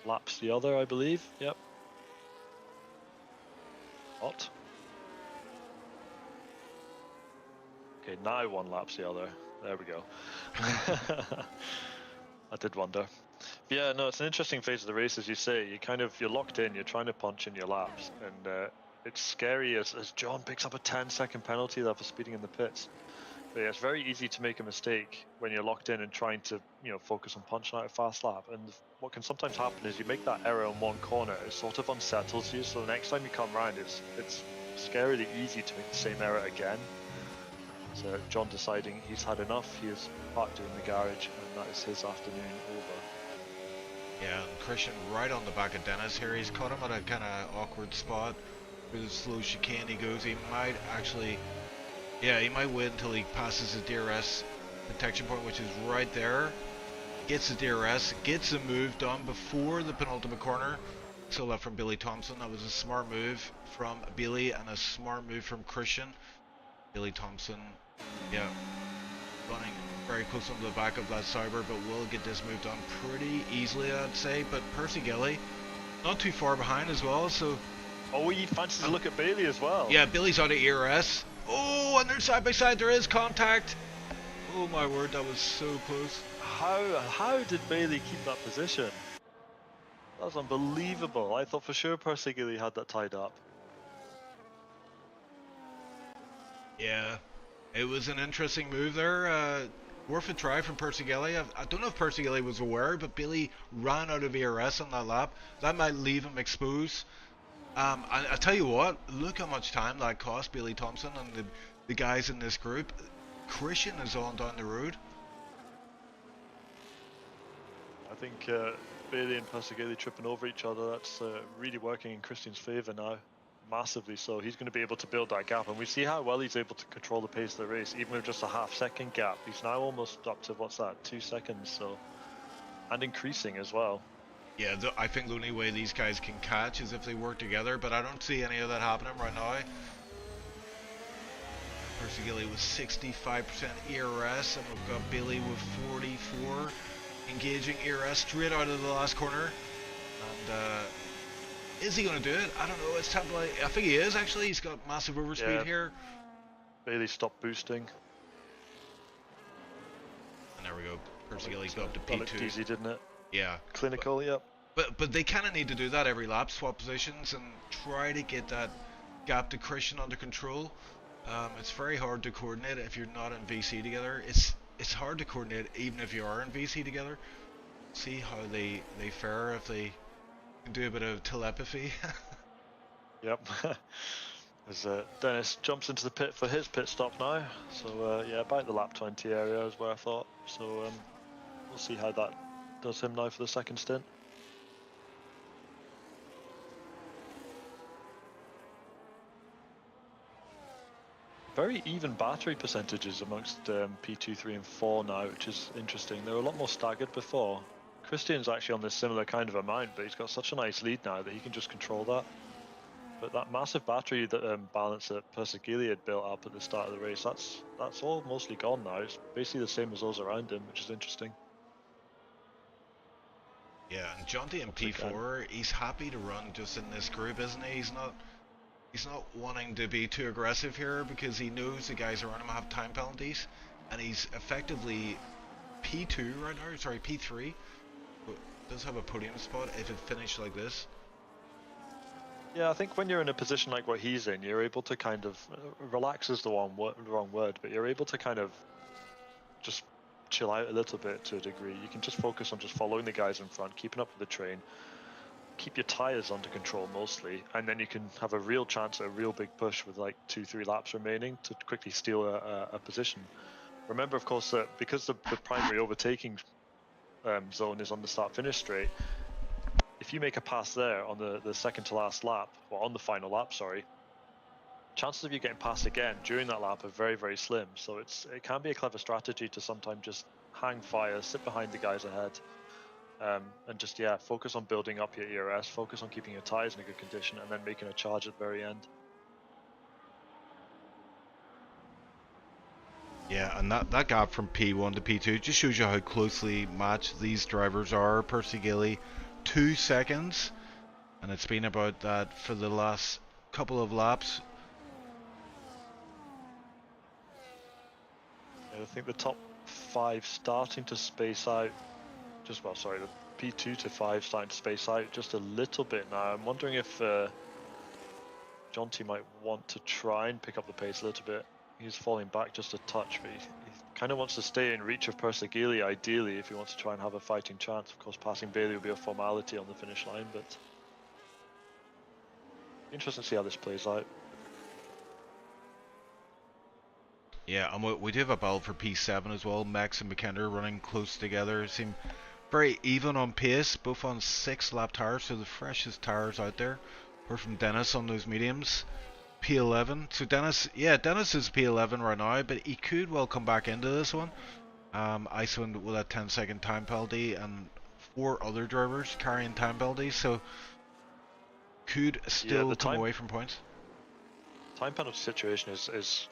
laps the other, I believe. Yep. What? Okay, now one laps the other. There we go. I did wonder. Yeah, no, it's an interesting phase of the race, as you say. You're locked in, you're trying to punch in your laps, and it's scary as John picks up a 10-second penalty there for speeding in the pits. But yeah, it's very easy to make a mistake when you're locked in and trying to, focus on punching out a fast lap. And what can sometimes happen is you make that error in one corner, it sort of unsettles you, so the next time you come around, it's scarily easy to make the same error again. So John deciding he's had enough, he is parked in the garage, and that is his afternoon over. Yeah, and Christian right on the back of Dennis here. He's caught him at a kind of awkward spot where the slow chicane he goes. He might actually, yeah, he might wait until he passes the DRS detection point, which is right there. Gets the DRS, gets the move done before the penultimate corner. So that from Billy Thompson. That was a smart move from Billy and a smart move from Christian. Billy Thompson, yeah, running very close on the back of that Sauber, but will get this move done pretty easily, I'd say. But Percy Gilly, not too far behind as well, so... Oh, he fancies to look at Bailey as well. Yeah, Billy's out of ERS. Oh, and they're side by side, there is contact. Oh my word, that was so close. How did Bailey keep that position? That's unbelievable. I thought for sure Persigili had that tied up. Yeah, it was an interesting move there. Worth a try from Persigili. I don't know if Persigili was aware, but Bailey ran out of ERS on that lap. That might leave him exposed. I tell you what, look how much time that cost Bailey Thompson and the guys in this group. Christian is on down the road. I think Bailey and Persigili tripping over each other, that's really working in Christian's favour now. Massively so. He's going to be able to build that gap, and we see how well he's able to control the pace of the race, even with just a half-second gap. He's now almost up to, what's that, 2 seconds, so, and increasing as well. Yeah, I think the only way these guys can catch is if they work together, but I don't see any of that happening right now. Persigili with 65% ERS, and we've got Bailey with 44, engaging ERS straight out of the last corner. And is he going to do it? I don't know. It's time to I think he is actually. He's got massive overspeed here. Bailey stopped boosting. And there we go. Persigili's got up to P2. That looked easy, didn't it? Yeah. Clinical, yep. But they kind of need to do that every lap, swap positions and try to get that gap to Christian under control. It's very hard to coordinate if you're not in VC together. It's hard to coordinate even if you are in VC together. See how they fare if they can do a bit of telepathy. Yep. As Dennis jumps into the pit for his pit stop now. So yeah, about the lap 20 area is where I thought. So we'll see how that does him now for the second stint. Very even battery percentages amongst P2, 3 and 4 now, which is interesting. They were a lot more staggered before. Christian's actually on this similar kind of amount, but he's got such a nice lead now that he can just control that. But that massive battery that balance that Persigili had built up at the start of the race, that's all mostly gone now. It's basically the same as those around him, which is interesting. Yeah, and Jonty in P4, he's happy to run just in this group, isn't he? He's not wanting to be too aggressive here because he knows the guys around him have time penalties, and he's effectively P2 right now, sorry, P3, but does have a podium spot if it finished like this. Yeah, I think when you're in a position like what he's in, you're able to kind of, relax is the wrong word, but you're able to kind of just chill out a little bit to a degree. You can just focus on just following the guys in front, keeping up with the train, keep your tires under control mostly, and then you can have a real chance at a real big push with like 2-3 laps remaining to quickly steal a position. Remember, of course, that because the primary overtaking zone is on the start-finish straight, if you make a pass there on the second to last lap, or on the final lap, sorry, chances of you getting passed again during that lap are very, very slim. So it can be a clever strategy to sometimes just hang fire, sit behind the guys ahead, and just, yeah, focus on building up your ERS, focus on keeping your tires in a good condition, and then making a charge at the very end. Yeah, and that gap from P1 to P2 just shows you how closely matched these drivers are. Persigili, 2 seconds, and it's been about that for the last couple of laps. I think the top 5 starting to space out, the P2 to 5 starting to space out just a little bit now. I'm wondering if Jonty might want to try and pick up the pace a little bit. He's falling back just a touch, but he kind of wants to stay in reach of Persigili ideally if he wants to try and have a fighting chance. Of course, passing Bailey will be a formality on the finish line, but interesting to see how this plays out. Yeah, and we do have a battle for P7 as well. Max and McKenna running close together. Seem very even on pace, both on 6 lap tires, so the freshest tires out there. Apart from Dennis on those mediums. P11. So Dennis is P11 right now, but he could well come back into this one. Iceland with a 10-second time penalty and 4 other drivers carrying time penalties, so could still come away from points. Time penalty situation is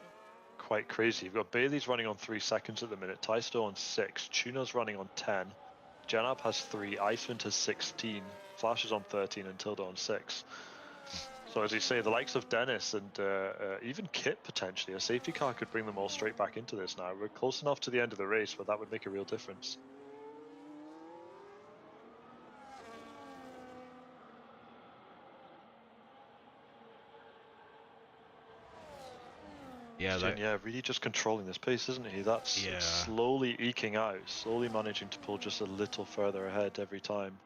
quite crazy. You've got Bailey's running on 3 seconds at the minute, Taisto on 6, Tuna's running on 10, Janab has 3, Iceland has 16, Flash is on 13, and Tilda on 6. So as you say, the likes of Dennis and even Kit potentially, a safety car could bring them all straight back into this now. We're close enough to the end of the race where that would make a real difference. Yeah, Yeah, really just controlling this pace, isn't he? That's yeah. slowly eking out, slowly managing to pull just a little further ahead every time.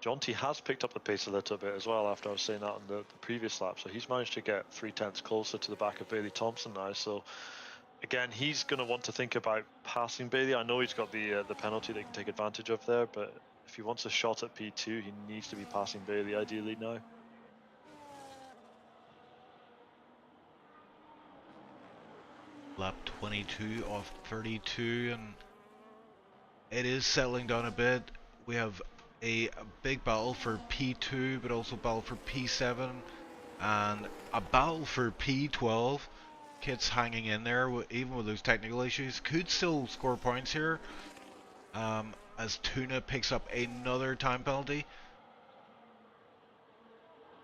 Jonty has picked up the pace a little bit as well after I was saying that on the previous lap, so he's managed to get 3/10 closer to the back of Bailey Thompson now. So again, he's going to want to think about passing Bailey. I know he's got the penalty that he can take advantage of there, but if he wants a shot at P2, he needs to be passing Bailey ideally now. Lap 22 off 32, and it is settling down a bit. We have a big battle for P2, but also battle for P7, and a battle for P12. Kit's hanging in there, even with those technical issues. Could still score points here, as Tuna picks up another time penalty.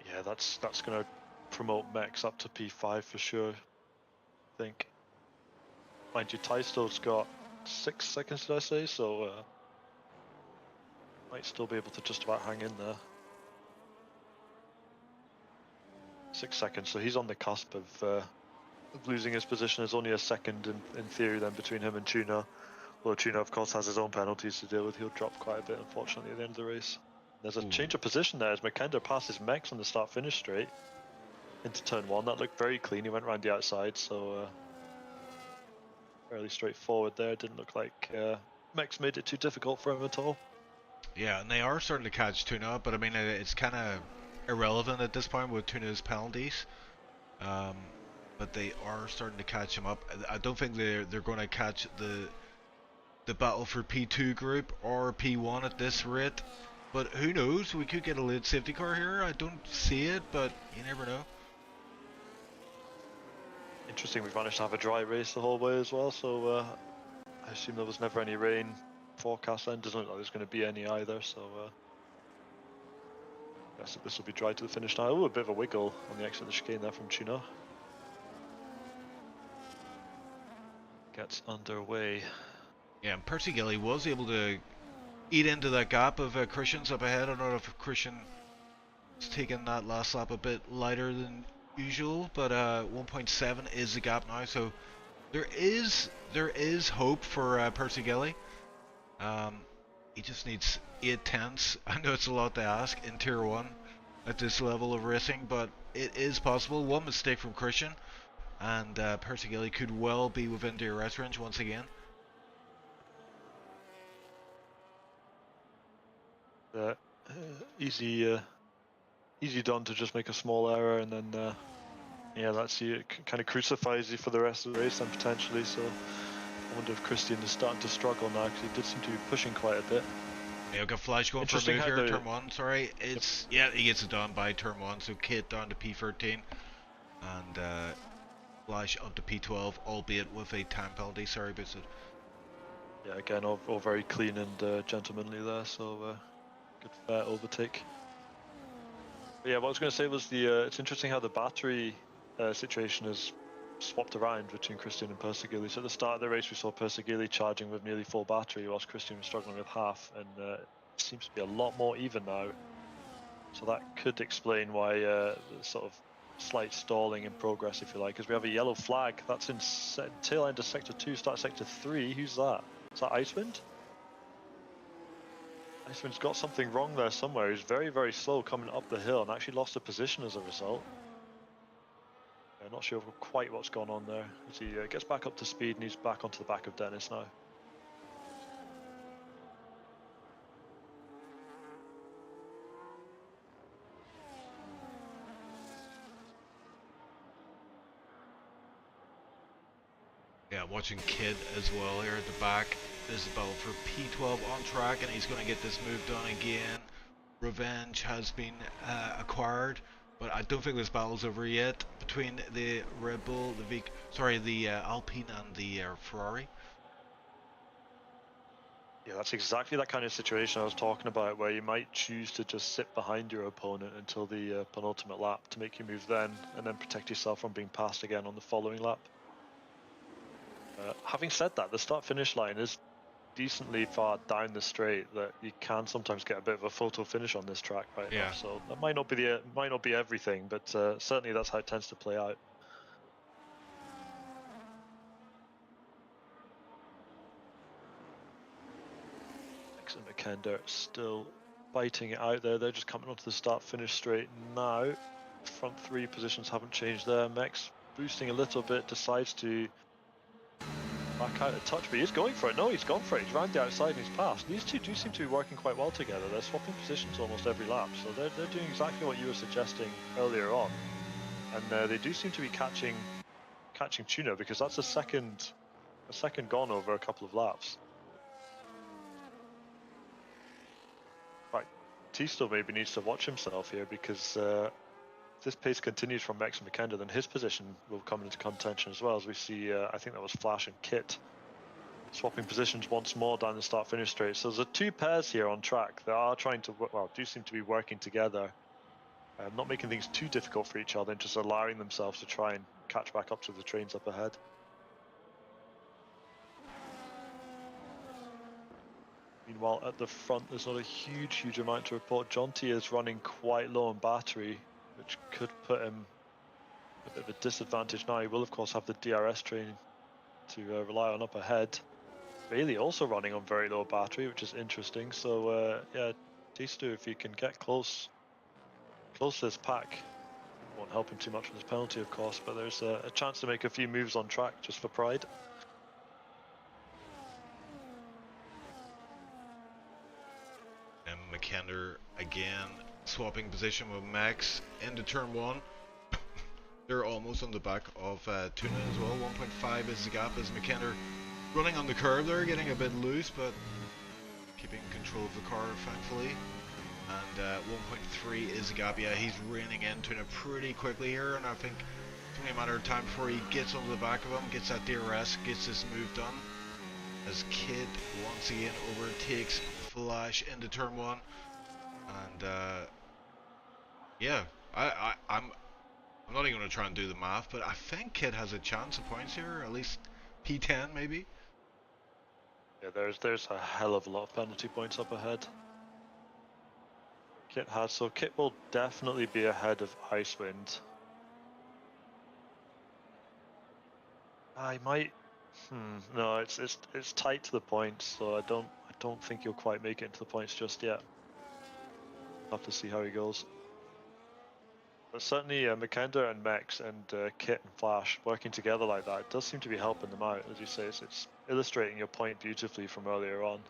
Yeah, that's going to promote Mex up to P5 for sure, I think. Mind you, Tystow's got 6 seconds, did I say? So might still be able to just about hang in there. 6 seconds, so he's on the cusp of losing his position. There's only a second in theory then between him and Tuna. Although Tuna, of course, has his own penalties to deal with. He'll drop quite a bit, unfortunately, at the end of the race. There's a change of position there as McKender passes Mex on the start-finish straight into turn 1. That looked very clean. He went around the outside, so fairly straightforward there. Didn't look like Mex made it too difficult for him at all. Yeah, and they are starting to catch Tuna up, but I mean, it's kind of irrelevant at this point with Tuna's penalties. But they are starting to catch him up. I don't think they're going to catch the battle for P2 group or P1 at this rate. But who knows? We could get a late safety car here. I don't see it, but you never know. Interesting, we've managed to have a dry race the whole way as well, so I assume there was never any rain forecast then. Doesn't look like there's going to be any either, so I guess this will be dry to the finish now. Oh, a bit of a wiggle on the exit of the chicane there from Tuna. Gets underway. Yeah, and Percy Gilly was able to eat into that gap of Christian's up ahead. I don't know if Christian has taken that last lap a bit lighter than usual, but 1.7 is the gap now, so there is hope for Percy Gilly. He just needs 8/10. I know it's a lot to ask in Tier 1 at this level of racing, but it is possible. One mistake from Christian, and Percy Gilly could well be within DRS range once again. Easy done to just make a small error, and then yeah, that's you. It kind of crucifies you for the rest of the race, then potentially. So I wonder if Christian is starting to struggle now, because he did seem to be pushing quite a bit. Yeah, we've got Flash going for a move here, turn 1, sorry. It's, yeah, he gets it done by turn 1, so Kit down to P13, and Flash up to P12, albeit with a time penalty, sorry about that. Yeah, again, all very clean and gentlemanly there, so good fair overtake. But yeah, what I was going to say was it's interesting how the battery situation has swapped around between Christian and Percy Gilly. So at the start of the race, we saw Percy Gilly charging with nearly full battery, whilst Christian was struggling with half, and it seems to be a lot more even now. So that could explain why the sort of slight stalling in progress, if you like, because we have a yellow flag. That's in tail end of Sector 2, start Sector 3. Who's that? Is that Icewind? Icewind's got something wrong there somewhere. He's very, very slow coming up the hill and actually lost a position as a result. I'm not sure quite what's gone on there, as he gets back up to speed and he's back onto the back of Dennis now. Yeah, watching Kid as well here at the back. This is a battle for P12 on track, and he's going to get this move done again. Revenge has been acquired, but I don't think this battle's over yet between the Red Bull, the Alpine and the Ferrari. Yeah, that's exactly that kind of situation I was talking about, where you might choose to just sit behind your opponent until the penultimate lap to make your move then, and then protect yourself from being passed again on the following lap. Having said that, the start-finish line is decently far down the straight that you can sometimes get a bit of a photo finish on this track right now. So that might not be everything, but certainly that's how it tends to play out. Makenda still fighting it out there. They're just coming onto the start-finish straight now. Front three positions haven't changed there. Mex boosting a little bit, decides to back out a touch, but he's going for it. No, he's gone for it. He's round the outside and he's passed. These two do seem to be working quite well together. They're swapping positions almost every lap, so they're doing exactly what you were suggesting earlier on. And they do seem to be catching Tuna, because that's a second gone over a couple of laps. Right, Tisto maybe needs to watch himself here, because if this pace continues from Mex and Makenda, then his position will come into contention as well, as we see, I think that was Flash and Kit swapping positions once more down the start-finish straight. So there's two pairs here on track that are trying to, well, do seem to be working together, not making things too difficult for each other, and just allowing themselves to try and catch back up to the trains up ahead. Meanwhile, at the front, there's not a huge amount to report. Jonty is running quite low on battery, which could put him a bit of a disadvantage now. He will, of course, have the DRS train to rely on up ahead. Bailey also running on very low battery, which is interesting. So, yeah, Tistu, if he can get close to this pack, won't help him too much with his penalty, of course, but there's a chance to make a few moves on track just for pride. And Makender again swapping position with Max into turn one. They're almost on the back of Tuna as well. 1.5 is the gap as Makender running on the curve there, getting a bit loose, but keeping control of the car, thankfully. And 1.3 is the gap. Yeah, he's reining in Tuna pretty quickly here, and I think it's only a matter of time before he gets onto the back of him, gets that DRS, gets this move done. As Kid once again overtakes Flash into turn one, and yeah, I'm not even going to try and do the math, but I think Kid has a chance of points here, at least P10 maybe. Yeah, there's a hell of a lot of penalty points up ahead. Kit has, so Kit will definitely be ahead of Icewind. I might. No, it's tight to the points, so I don't think he'll quite make it into the points just yet. Have to see how he goes. But certainly, Makenda and Mex and Kit and Flash working together like that, it does seem to be helping them out. As you say, it's illustrating your point beautifully from earlier on.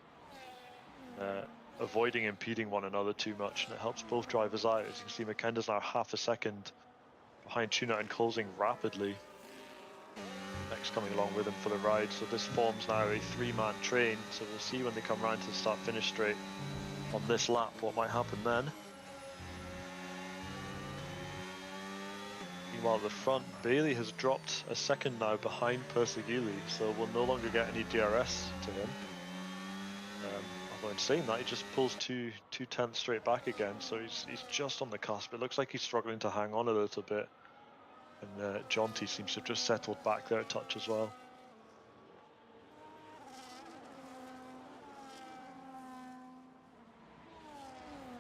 Avoiding impeding one another too much, and it helps both drivers out. As you can see, Makenda's now half a second behind Tuna and closing rapidly. Mex coming along with him for the ride, so this forms now a three-man train. So we'll see when they come round to the start-finish straight on this lap what might happen then. Meanwhile, at the front, Bailey has dropped a second now behind Persegili, so we'll no longer get any DRS to him. Although in saying that, he just pulls two tenths straight back again, so he's just on the cusp. It looks like he's struggling to hang on a little bit, and Jonty seems to have just settled back there a touch as well.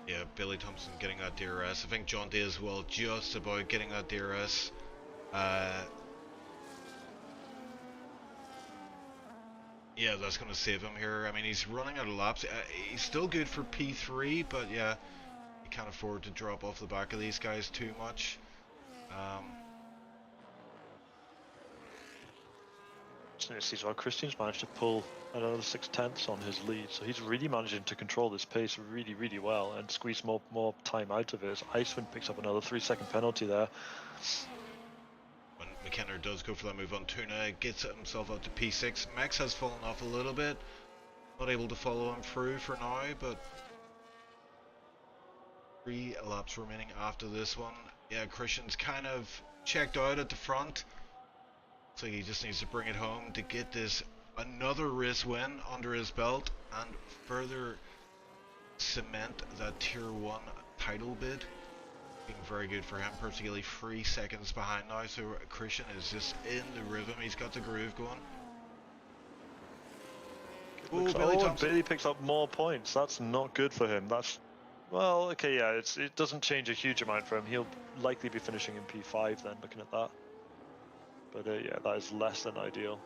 Yeah, Billy Thompson getting that DRS. I think Jonty as well, just about getting that DRS. Yeah, that's going to save him here. I mean, he's running out of laps. He's still good for P3, but yeah, he can't afford to drop off the back of these guys too much. As well, Christian's managed to pull another 6 tenths on his lead, so he's really managing to control this pace really well and squeeze more time out of it. As Icewind picks up another 3-second penalty there. When Makender does go for that move on Tuna, gets himself up to P6. Max has fallen off a little bit, not able to follow him through for now, but 3 laps remaining after this one. Yeah, Christian's kind of checked out at the front, so he just needs to bring it home to get this another race win under his belt and further cement that tier 1 title bid. Being very good for him, particularly 3 seconds behind now, so Christian is just in the rhythm. He's got the groove going. Billy picks up more points. That's not good for him. That's, well, okay, yeah, it doesn't change a huge amount for him. He'll likely be finishing in P5 then, looking at that. But yeah, that is less than ideal.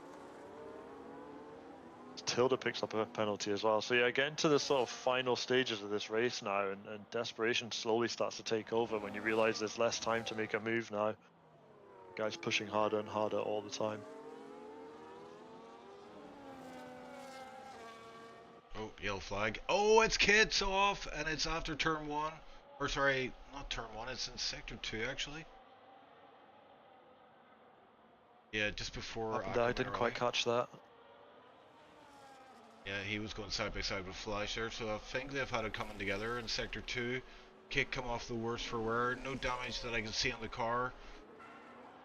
It's Matilda picks up a penalty as well. So yeah, getting to the sort of final stages of this race now, and desperation slowly starts to take over when you realise there's less time to make a move now. The guy's pushing harder and harder all the time. Oh, yellow flag. Oh, it's Kit's off, and it's after turn 1. Or sorry, not turn 1, it's in sector 2 actually. Yeah, just before I didn't quite catch that. Yeah, he was going side by side with Flash there, so I think they've had it coming together in sector 2. Kick come off the worst for wear, no damage that I can see on the car.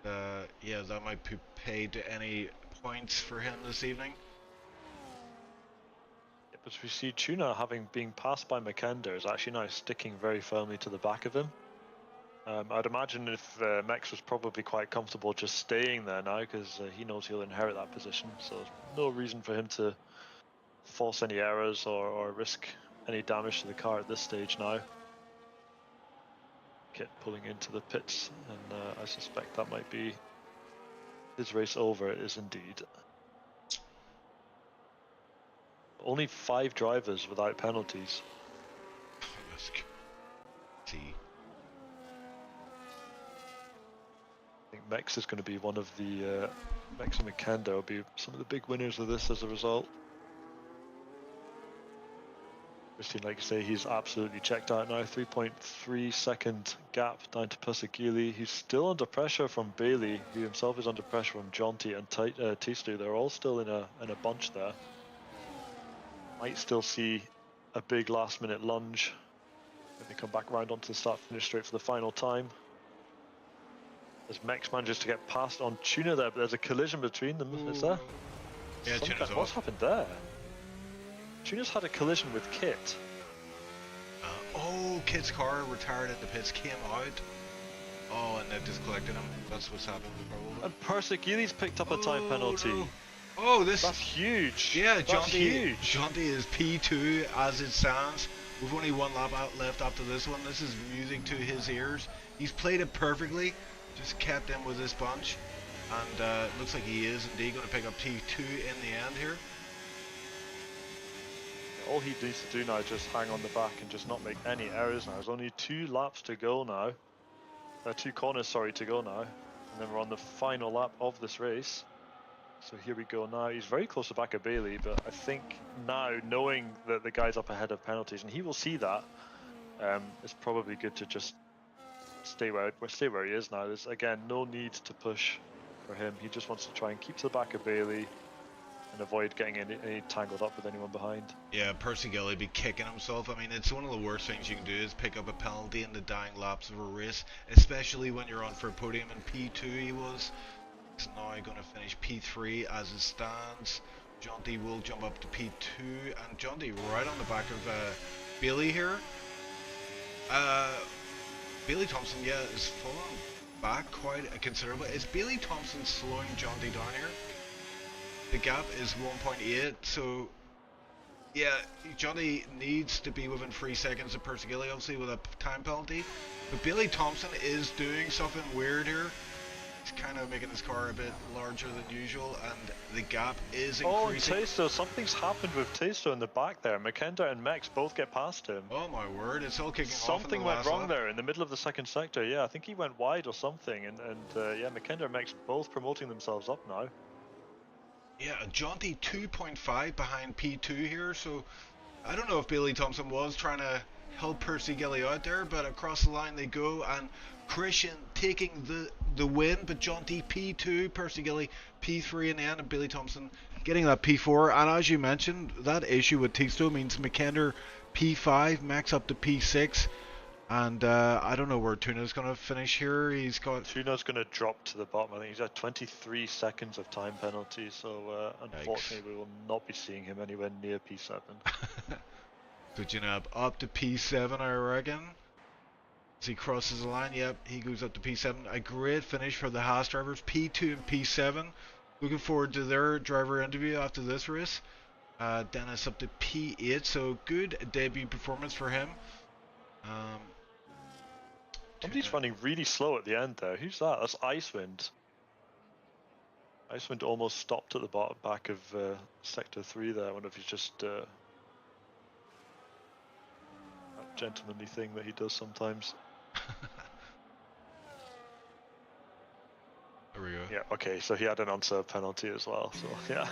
Yeah, that might be paid to any points for him this evening. Yeah, but we see Tuna having been passed by Makenda is actually now sticking very firmly to the back of him. I'd imagine if Mex was probably quite comfortable just staying there now because he knows he'll inherit that position, so there's no reason for him to force any errors or risk any damage to the car at this stage now. Kit pulling into the pits, and I suspect that might be his race over. It is indeed. Only 5 drivers without penalties. See. I think Mex is going to be one of the Mex and Makenda will be some of the big winners of this as a result. Christian, like you say, he's absolutely checked out now. 3.3 second gap down to Pusagili. He's still under pressure from Bailey, who himself is under pressure from Jonty and Tistu. They're all still in a bunch there. Might still see a big last minute lunge when they come back around onto the start finish straight for the final time. As Mex manages to get past on Tuna there, but there's a collision between them, is there? Yeah, Tuna's off. What's happened there? Tuna's had a collision with Kit. Oh, Kit's car retired in the pits, came out. Oh, and they've just collected him. That's what's happened probably. And Persegili's picked up a time penalty. No. Oh, that's huge. Yeah, that's huge. Jonty is P2 as it stands. We've only one lap left after this one. This is music to his ears. He's played it perfectly. Just kept in with this bunch. And looks like he is indeed going to pick up P2 in the end here. All he needs to do now is just hang on the back and just not make any errors now. There's only 2 laps to go now. 2 corners, sorry, to go now. And then we're on the final lap of this race. So here we go now. He's very close to back of Bailey, but I think now, knowing that the guy's up ahead of penalties, and he will see that, it's probably good to just stay where he is now. There's, again, no need to push for him. He just wants to try and keep to the back of Bailey and avoid getting any tangled up with anyone behind. Yeah, Persegili be kicking himself. I mean, it's one of the worst things you can do is pick up a penalty in the dying laps of a race, especially when you're on for a podium. In P2 he was. He's now going to finish P3 as it stands. Jonty will jump up to P2, and Jonty right on the back of Bailey here. Bailey Thompson, yeah, is falling back quite considerably. Is Bailey Thompson slowing Jonty down here? The gap is 1.8, so yeah, Jonty needs to be within 3 seconds of Persegili, obviously with a time penalty. But Bailey Thompson is doing something weird here. He's kind of making his car a bit larger than usual, and the gap is increasing. Oh, and Taisto, something's happened with Taisto in the back there. Makenda and Mex both get past him. Oh my word, it's all kicking off. Something went wrong there in the middle of the second sector. Yeah, I think he went wide or something, and yeah, Makenda and Mex both promoting themselves up now. Yeah, Jonty 2.5 behind P2 here, so I don't know if Bailey Thompson was trying to help Persegili out there, but across the line they go, and Christian taking the win, but Jonty P2, Persegili P3 in the end, and Bailey Thompson getting that P4. And as you mentioned, that issue with Tisto means Makender P5, Max up to P6, and I don't know where Tuna's going to finish here. He's got... Tuna's going to drop to the bottom. I think he's at 23 seconds of time penalty, so unfortunately we will not be seeing him anywhere near P7. So Tuna up to P7, I reckon. As he crosses the line, yep, he goes up to P7. A great finish for the Haas drivers, P2 and P7. Looking forward to their driver interview after this race. Dennis up to P8, so good debut performance for him. Somebody's running really slow at the end there. Who's that? That's Icewind. Icewind almost stopped at the bottom back of Sector 3 there. I wonder if he's just that gentlemanly thing that he does sometimes. There we go. Yeah, okay, so he had an unserved penalty as well, so yeah.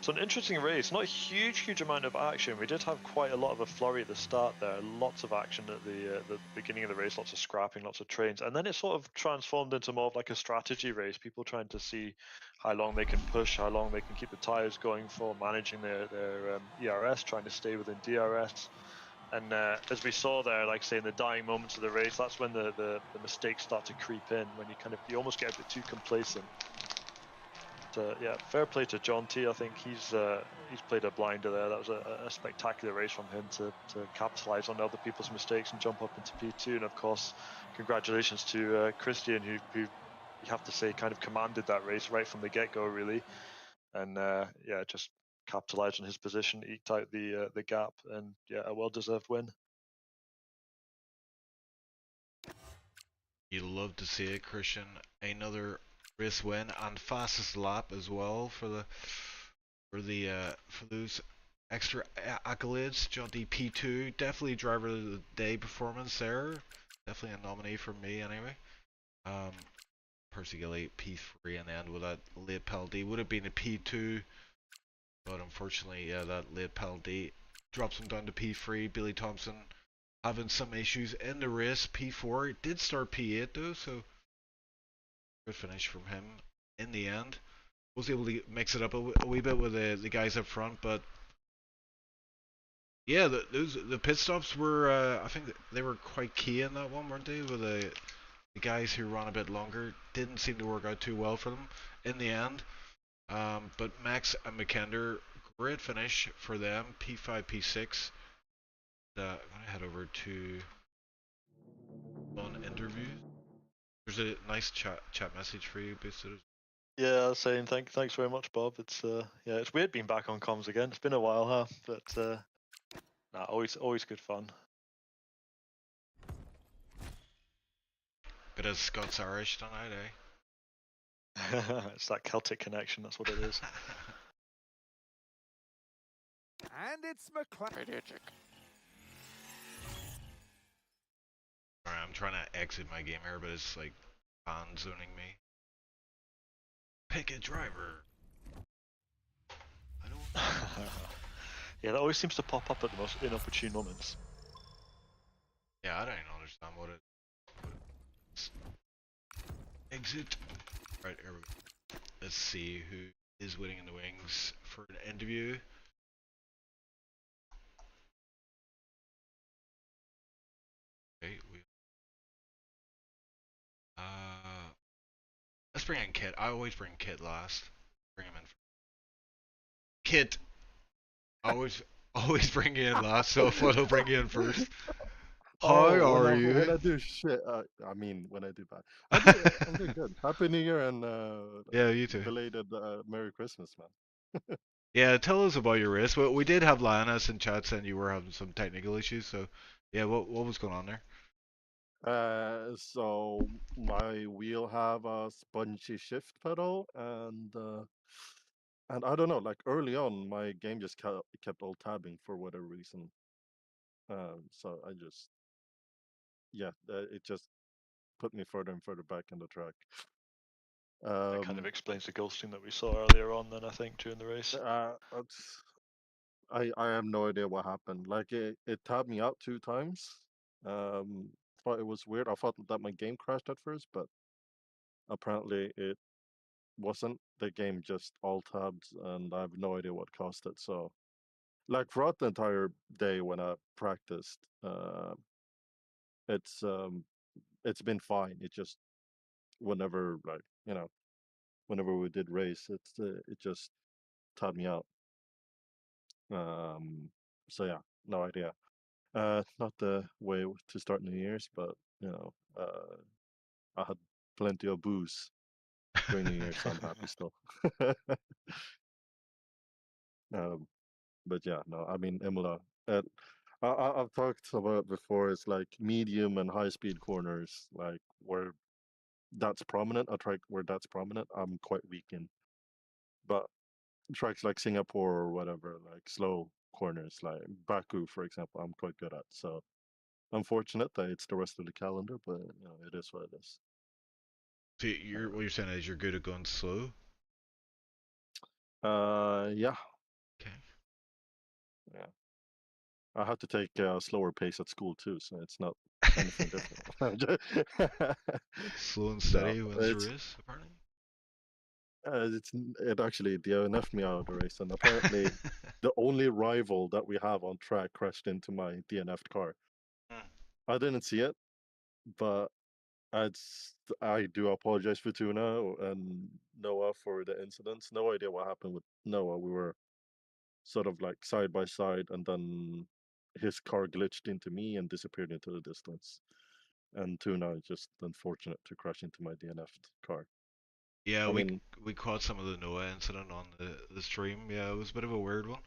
So an interesting race, not a huge amount of action. We did have quite a lot of a flurry at the start there, lots of action at the beginning of the race, lots of scrapping, lots of trains, and then it sort of transformed into more of like a strategy race. People trying to see how long they can push, how long they can keep the tires going for, managing their ERS, trying to stay within DRS. And as we saw there, like say in the dying moments of the race, that's when the mistakes start to creep in, when you almost get a bit too complacent. Yeah, fair play to John T. I think he's played a blinder there. That was a spectacular race from him to capitalise on other people's mistakes and jump up into P2. And of course, congratulations to Christian, who you have to say kind of commanded that race right from the get-go, really. And yeah, just capitalised on his position, eked out the gap, and yeah, a well-deserved win. You love to see it, Christian. Another race win and fastest lap as well for those extra accolades. John D P2, definitely driver of the day performance there. Definitely a nominee for me anyway. Percy Gilley P3 in the end with that late penalty. Would have been a P2, but unfortunately, yeah, that late penalty drops him down to P3. Billy Thompson having some issues in the race. P4 did start P8 though, so good finish from him in the end. Was able to mix it up a wee bit with the guys up front, but yeah, the pit stops were I think they were quite key in that one, weren't they? With the guys who ran a bit longer didn't seem to work out too well for them in the end. But Max and McKender, great finish for them. P5, P6. I'm gonna head over to on interviews. There's a nice chat message for you, boosted. Yeah, same. Thanks very much, Bob. It's yeah, it's weird being back on comms again. It's been a while, huh? But nah, always good fun. Bit of Scots Irish tonight, eh? It's that Celtic connection. That's what it is. And it's McLaren. Alright, I'm trying to exit my game here, but it's like fan zoning me. Pick a driver. I don't. Yeah, that always seems to pop up at the most inopportune moments. Yeah, I don't even understand what it. Exit. Right, here we go. Let's see who is waiting in the wings for an interview. Okay, let's bring in Kit. I always bring Kit last. Bring him in. Kit. Always bring you in last, so I'll bring you in first. How are you? When I do shit, I mean when I do bad. I'm doing good. Happy New Year and Yeah, you too. belated Merry Christmas, man. Yeah, tell us about your race. Well, we did have Lioness in chat saying you were having some technical issues, so yeah, what was going on there? So my wheel have a spongy shift pedal, and I don't know, like early on, my game just kept alt tabbing for whatever reason. So I just, yeah, it just put me further and further back in the track. That kind of explains the ghosting that we saw earlier on. Then I think during the race. I have no idea what happened. Like it tabbed me out 2 times. Thought it was weird. I thought that my game crashed at first, but apparently it wasn't. The game just all tabbed, and I have no idea what caused it. So, like throughout the entire day when I practiced, it's it's been fine. It just whenever like whenever we did race, it just tabbed me out. So yeah, no idea. Not the way to start New Year's, but I had plenty of booze during New Year's, so I'm happy still. But yeah, no, I mean Imola. I've talked about it before. It's like medium and high speed corners, like where that's prominent, a track where that's prominent, I'm quite weak in. But tracks like Singapore or whatever, like slow corners, like Baku, for example, I'm quite good at. So unfortunate that it's the rest of the calendar, but it is what it is. So what you're saying is you're good at going slow. Yeah. Okay. Yeah. I had to take a slower pace at school too, so it's not anything different. Slow and No, steady wins the race, apparently. it actually DNF'd me out of the race, and apparently the only rival that we have on track crashed into my DNF'd car. I didn't see it, but I do apologize for Tuna and Noah for the incidents. No idea what happened with Noah. We were sort of like side by side, and then his car glitched into me and disappeared into the distance. And Tuna is just unfortunate to crash into my DNF'd car. Yeah, I mean, we caught some of the Noah incident on the stream. Yeah, it was a bit of a weird one.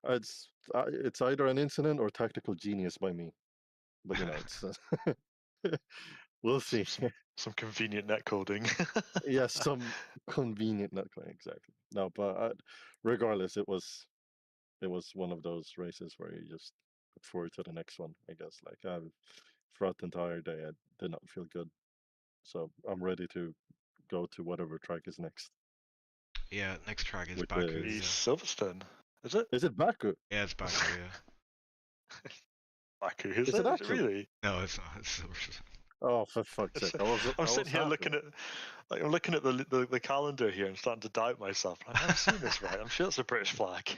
it's either an incident or tactical genius by me, but it's we'll see. Some convenient net coding. Yes, some convenient netcoding, exactly. No, but regardless, it was one of those races where you just look forward to the next one. I guess like throughout the entire day, I did not feel good, so I'm ready to go to whatever track is next. Yeah, next track is Which Baku. Is Yeah. Silverstone, is it? Is it Baku? Yeah, it's Baku. Yeah. Baku, is Is it? it actually? Really? No, it's not. It's Silverstone. Oh, for fuck's sake! I'm sitting here looking at, like, I'm looking at the calendar here and starting to doubt myself. I've never seen this right. I'm sure it's a British flag.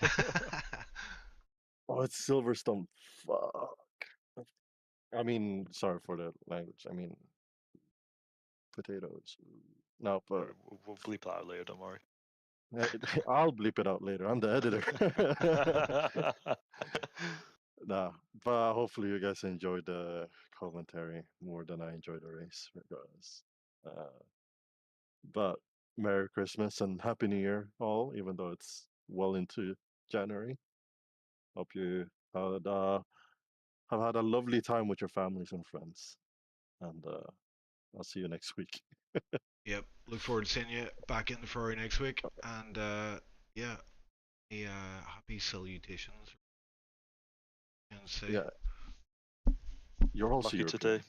Oh, it's Silverstone. Fuck. I mean, sorry for the language. I mean, potatoes. No, but We'll bleep that out later. Don't worry. I'll bleep it out later. I'm the editor. Nah, but hopefully you guys enjoyed the commentary more than I enjoyed the race, regardless. But Merry Christmas and Happy New Year, all, even though it's well into January. Hope you had, have had a lovely time with your families and friends. And I'll see you next week. Yep. Look forward to seeing you back in the Ferrari next week. And yeah, happy salutations. And say. Yeah. You're also Lucky European. today.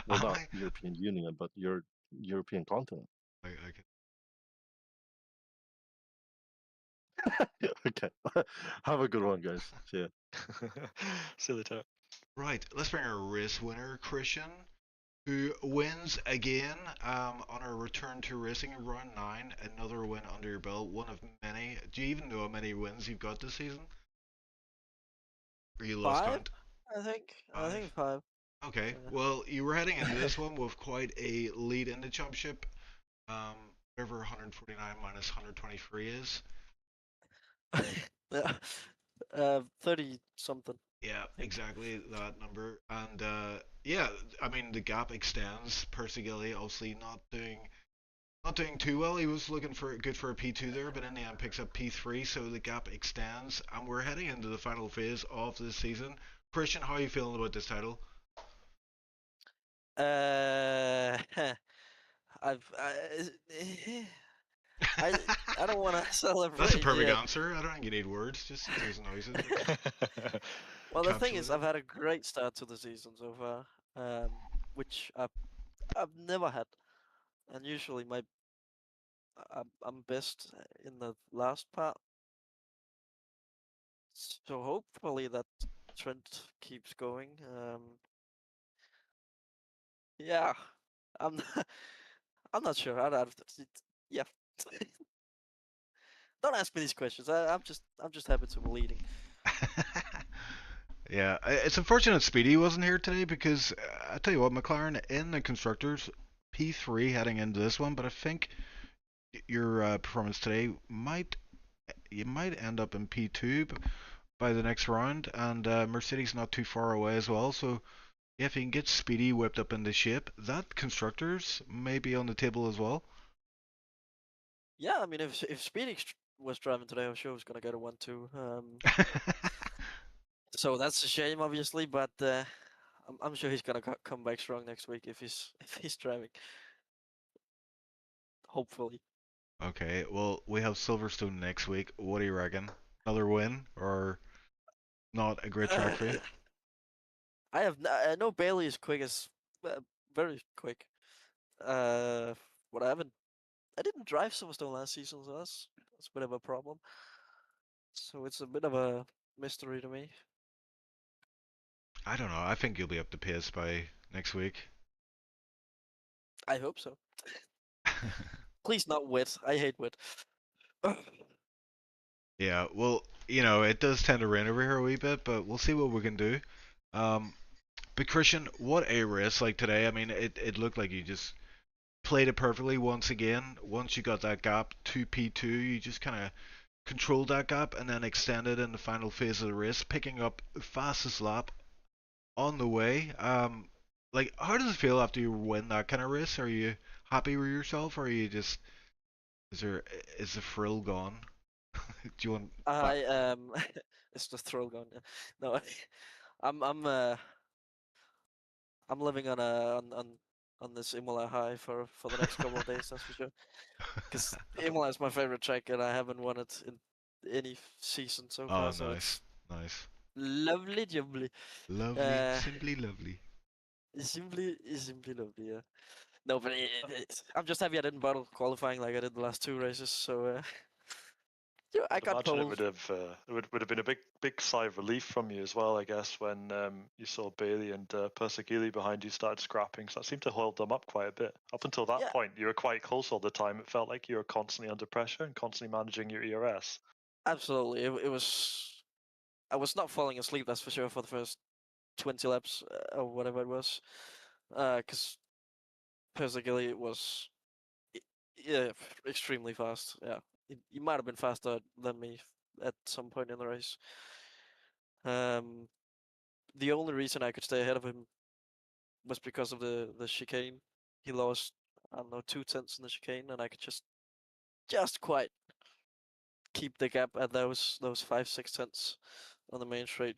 Well, not European Union, but you're European continent. Okay. Have a good one, guys. See ya. See you later. Right, let's bring our race winner, Christian, who wins again on our return to racing in round 9. Another win under your belt, one of many. Do you even know how many wins you've got this season? Or you lost count? I think 5. Okay, Yeah. well, you were heading into this one with quite a lead in the championship. Whatever 149 minus 123 is. 30 something. Yeah, exactly that number. And yeah, I mean the gap extends. Persigilli obviously not doing too well. He was looking for good for a P2 there, but in the end picks up P3, so the gap extends, and we're heading into the final phase of the season. Christian, how are you feeling about this title? I don't want to celebrate. That's a perfect yet. answer. I don't think you need words. Just use noises. Well, the thing is, I've had a great start to the season so far, which I've never had, and usually I'm best in the last part. So hopefully that trend keeps going. Yeah, I'm not sure. Yeah. Don't ask me these questions. I'm just happy to be leading. Yeah, it's unfortunate Speedy wasn't here today because I tell you what, McLaren in the constructors P3 heading into this one, but I think your performance today you might end up in P2 by the next round, and Mercedes not too far away as well. So if you can get Speedy whipped up into shape, that constructors may be on the table as well. Yeah, I mean, if Speedy was driving today, I'm sure he was gonna go to 1-2. So that's a shame, obviously, but I'm sure he's gonna come back strong next week if he's driving. Hopefully. Okay, well, we have Silverstone next week. What do you reckon? Another win or not a great track for you? I know Bailey is quick as very quick. But I didn't drive Silverstone last season, so that's a bit of a problem. So it's a bit of a mystery to me. I don't know. I think you'll be up to pace by next week. I hope so. Please not wet. I hate wet. Yeah, well, you know, it does tend to rain over here a wee bit, but we'll see what we can do. But Christian, what a race like today. I mean, it looked like you just played it perfectly once again. Once you got that gap to P2, you just kind of controlled that gap and then extended in the final phase of the race, picking up the fastest lap on the way. Like, how does it feel after you win that kind of race? Are you happy with yourself, or are you just is the thrill gone? Do you want back? I it's the thrill gun. No, I'm living on this Imola high for the next couple of days. That's for sure. Because Imola is my favorite track, and I haven't won it in any season so Oh, far. So nice, it's nice, lovely, jubbly. lovely, Uh, simply lovely. simply lovely. Yeah. No, but I'm just happy I didn't bottle qualifying like I did the last two races. So yeah, I I'd got imagine it pole. would have would have been a big sigh of relief from you as well, I guess, when you saw Bailey and Persegili behind you started scrapping. So that seemed to hold them up quite a bit. Up until that Yeah, point, you were quite close all the time. It felt like you were constantly under pressure and constantly managing your ERS. absolutely. It was. I was not falling asleep. That's for sure for the first 20 laps or whatever it was. Because Persegili was yeah extremely fast. Yeah, he might have been faster than me at some point in the race. Um, the only reason I could stay ahead of him was because of the chicane. He lost, I don't know, 2/10 in the chicane, and I could just quite keep the gap at those 5-6 tenths on the main straight.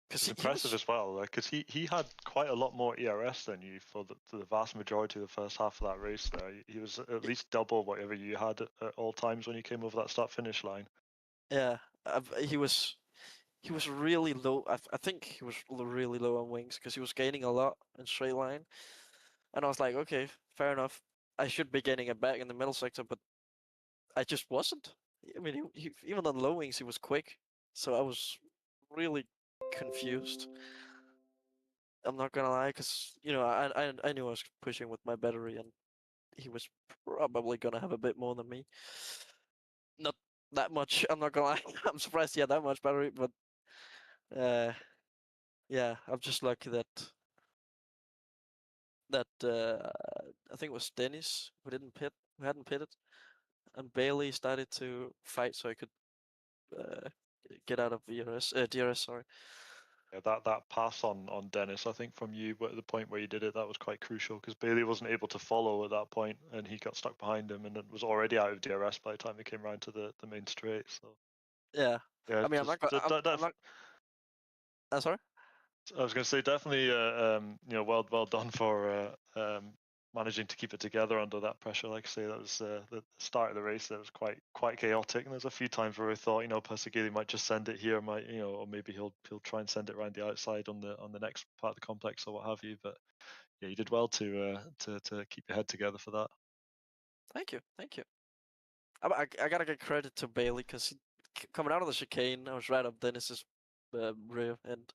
Because It's he impressive was as well, because he had quite a lot more ERS than you for the vast majority of the first half of that race. There, he was at least double whatever you had at all times when you came over that start finish line. yeah he was really low. I think he was really low on wings because he was gaining a lot in straight line, and I was like, okay, fair enough. I should be gaining it back in the middle sector, but I just wasn't. I mean, he even on low wings he was quick, so I was really confused. I'm not gonna lie, because you know I knew I was pushing with my battery, and he was probably gonna have a bit more than me. Not that much. I'm not gonna lie. I'm surprised he had that much battery, but uh, yeah, I'm just lucky that I think it was Dennis who hadn't pitted, and Bailey started to fight so I could uh, get out of DRS. Sorry. Yeah, that pass on Dennis, I think from you, but at the point where you did it, that was quite crucial because Bailey wasn't able to follow at that point, and he got stuck behind him, and it was already out of DRS by the time he came around to the main straight. So Yeah. yeah, I mean, I'm just not gonna. I'm not. Sorry. I was going to say definitely, well done for managing to keep it together under that pressure. Like I say, that was the start of the race. That was quite chaotic, and there's a few times where we thought, Persegili might just send it here, or maybe he'll try and send it around the outside on the next part of the complex or what have you. But yeah, you did well to keep your head together for that. Thank you. Thank you. I gotta give credit to Bailey because coming out of the chicane, I was right up Dennis's rear end,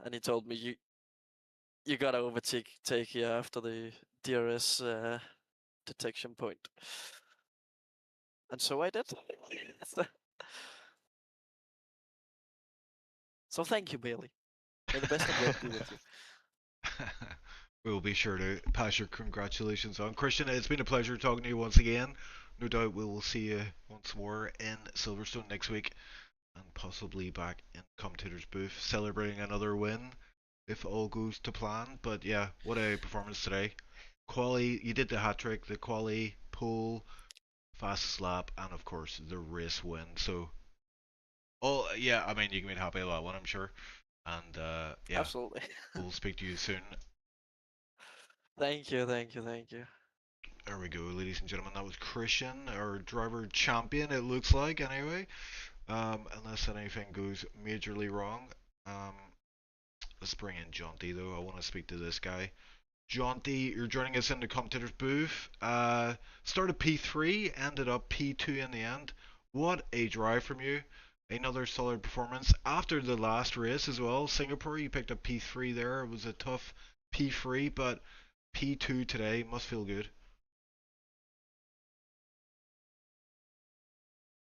and he told me you gotta take here after the DRS detection point, and so I did. So thank you, Bailey. May the best of luck be with you. We'll be sure to pass your congratulations on. Christian, it's been a pleasure talking to you once again. No doubt we will see you once more in Silverstone next week and possibly back in commentator's booth celebrating another win if all goes to plan. But yeah, what a performance today. Quali, you did the hat trick, the quali, pole, fast lap, and of course the race win. So, oh yeah, I mean you can be happy with that one, I'm sure. And yeah, Absolutely. we'll speak to you soon. Thank you, thank you, thank you. There we go, ladies and gentlemen. That was Christian, our driver champion, it looks like, anyway. Unless anything goes majorly wrong. Let's bring in Jonty, though. I want to speak to this guy. Jonty, you're joining us in the commentator's booth. Started P3, ended up P2 in the end. What a drive from you. Another solid performance after the last race as well. Singapore, you picked up P3 there. It was a tough P3, but P2 today must feel good.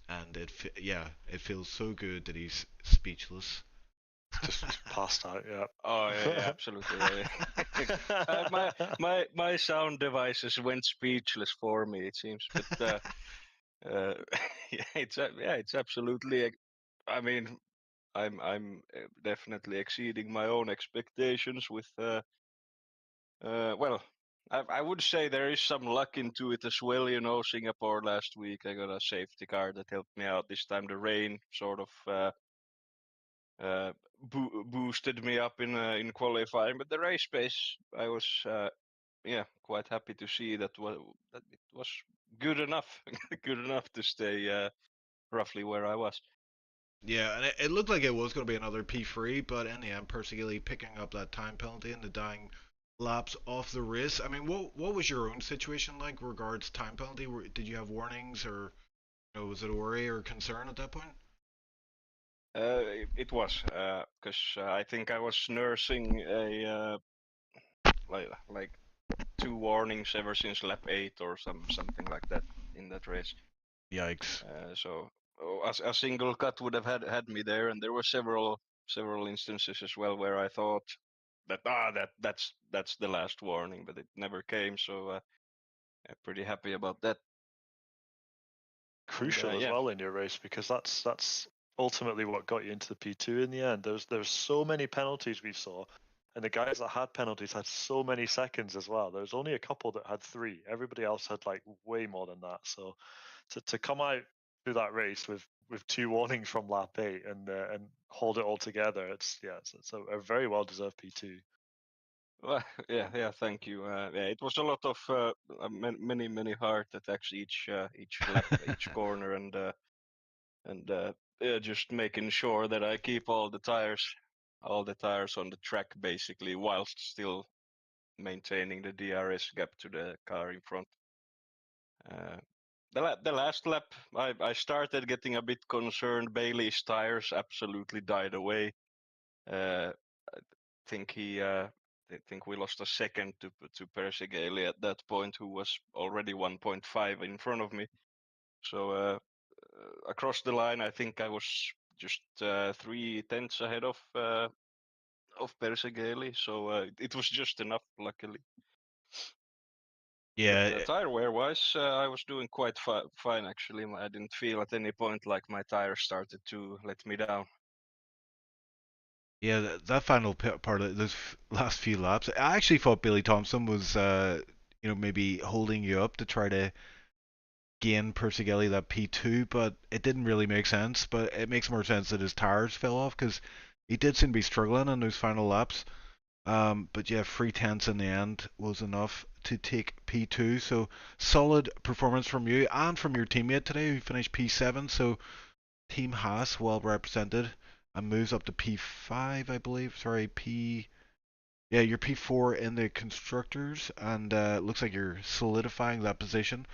And it feels so good that he's speechless. Just passed out, yeah. Oh yeah, absolutely. My sound devices went speechless for me. It seems, but it's absolutely. I mean, I'm definitely exceeding my own expectations with. Well, I would say there is some luck into it as well. You know, Singapore last week I got a safety car that helped me out. This time the rain sort of. Boosted me up in qualifying, but the race pace I was quite happy to see that it was good enough, good enough to stay roughly where I was. Yeah, and it looked like it was going to be another P3, but in the end, Persigili picking up that time penalty and the dying laps off the race. I mean, what was your own situation like regards time penalty? Did you have warnings, or was it a worry or concern at that point? It was because I think I was nursing a like 2 warnings ever since lap 8 or something like that in that race. Yikes. So a single cut would have had me there, and there were several instances as well where I thought that's the last warning, but it never came. So I'm pretty happy about that. Crucial as well in your race, because that's ultimately what got you into the P2 in the end. There's so many penalties we saw, and the guys that had penalties had so many seconds as well. There was only a couple that had 3. Everybody else had like way more than that. So to come out through that race with 2 warnings from lap 8 and hold it all together, it's a very well deserved P2. Well, yeah, thank you. It was a lot of many heart attacks each lap, each corner, and just making sure that I keep all the tires on the track basically, whilst still maintaining the DRS gap to the car in front. The last lap, I started getting a bit concerned. Bailey's tires absolutely died away. I think we lost a second to Persigeli at that point, who was already 1.5 in front of me. So across the line, I think I was just 3/10 ahead of Persigeli. So it was just enough, luckily. Yeah. But, tire wear wise, I was doing quite fine actually. I didn't feel at any point like my tires started to let me down. Yeah, that final part of those last few laps, I actually thought Billy Thompson was, maybe holding you up to try to gain Persigeli that P2, but it didn't really make sense. But it makes more sense that his tires fell off because he did seem to be struggling in those final laps. But yeah, 3/10 in the end was enough to take P2. So solid performance from you and from your teammate today, who finished P7. So Team Haas well represented and moves up to P5, I believe. Sorry, Yeah, you're P4 in the constructors, and looks like you're solidifying that position.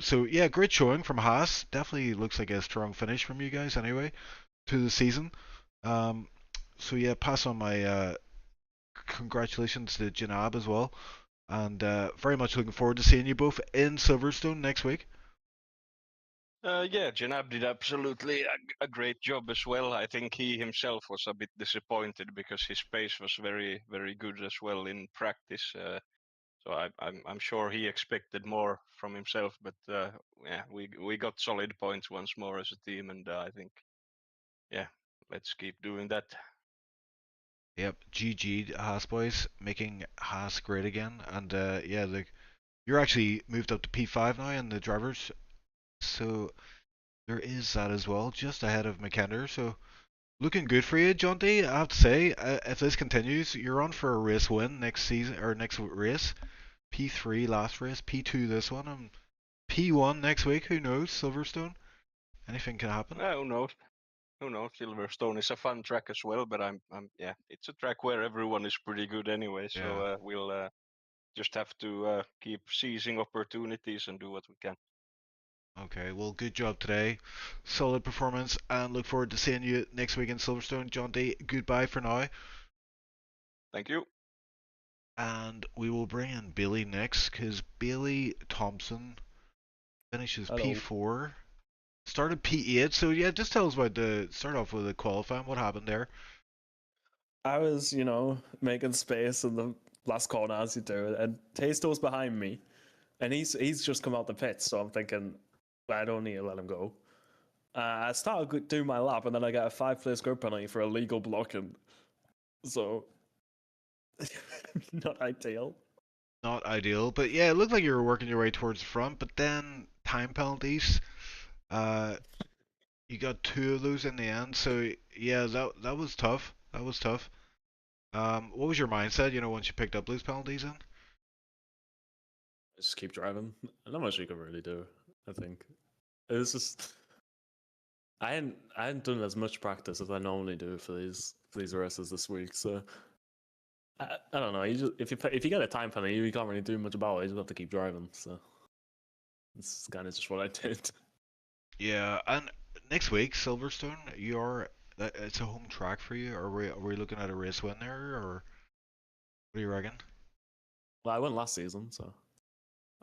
So yeah, great showing from Haas. Definitely looks like a strong finish from you guys anyway to the season. So yeah, pass on my congratulations to Janab as well, and very much looking forward to seeing you both in Silverstone next week. Yeah, Janab did absolutely a great job as well. I think he himself was a bit disappointed because his pace was very, very good as well in practice. So I'm sure he expected more from himself, but yeah, we got solid points once more as a team, and I think, yeah, let's keep doing that. Yep, GG Haas boys, making Haas great again, and yeah, you're actually moved up to P5 now in the drivers, so there is that as well, just ahead of McKenna. So Looking good for you, John D. I have to say, if this continues, you're on for a race win next season or next race. P3 last race, P2 this one, and P1 next week. Who knows? Silverstone. Anything can happen. Who knows? Who knows? Silverstone is a fun track as well, but yeah, it's a track where everyone is pretty good anyway. So Yeah. we'll just have to keep seizing opportunities and do what we can. Okay, well, good job today. Solid performance, and look forward to seeing you next week in Silverstone. John D, goodbye for now. Thank you. And we will bring in Billy next, because Billy Thompson finishes Hello. P4. Started P8, so yeah, just tell us about start off with the qualifying. What happened there? I was, making space in the last corner as you do, and Tasto's behind me, and he's just come out the pits, so I'm thinking, I don't need to let him go. I started doing my lap, and then I get a 5-place grid penalty for illegal blocking. So, not ideal. Not ideal, but yeah, it looked like you were working your way towards the front, but then time penalties. You got 2 of those in the end, so yeah, that was tough. That was tough. What was your mindset, once you picked up those penalties in? Just keep driving. Not much you can really do, I think. It was just I hadn't done as much practice as I normally do for these races this week, so I don't know. You just if you get a time penalty, you can't really do much about it. You just have to keep driving. So it's kind of just what I did. Yeah, and next week, Silverstone, it's a home track for you. Are we looking at a race win there, or what do you reckon? Well, I went last season, so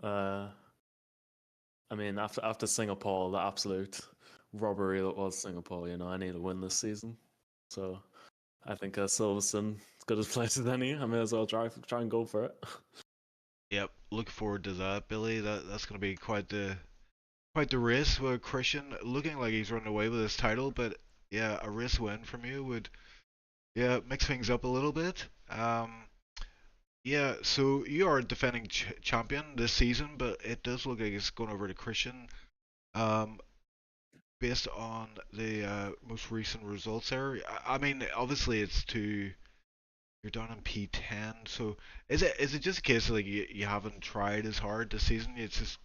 I mean, after Singapore, the absolute robbery that was Singapore, I need to win this season. So I think Silverstone as good as place as any. I may as well try and go for it. Yep, look forward to that, Billy. That's gonna be quite the race with Christian looking like he's running away with his title, but yeah, a race win from you would mix things up a little bit. Yeah, so you are defending champion this season, but it does look like it's going over to Christian. Um, Based on the most recent results there, I mean, obviously you're down in P10. So is it just a case of like you haven't tried as hard this season? You just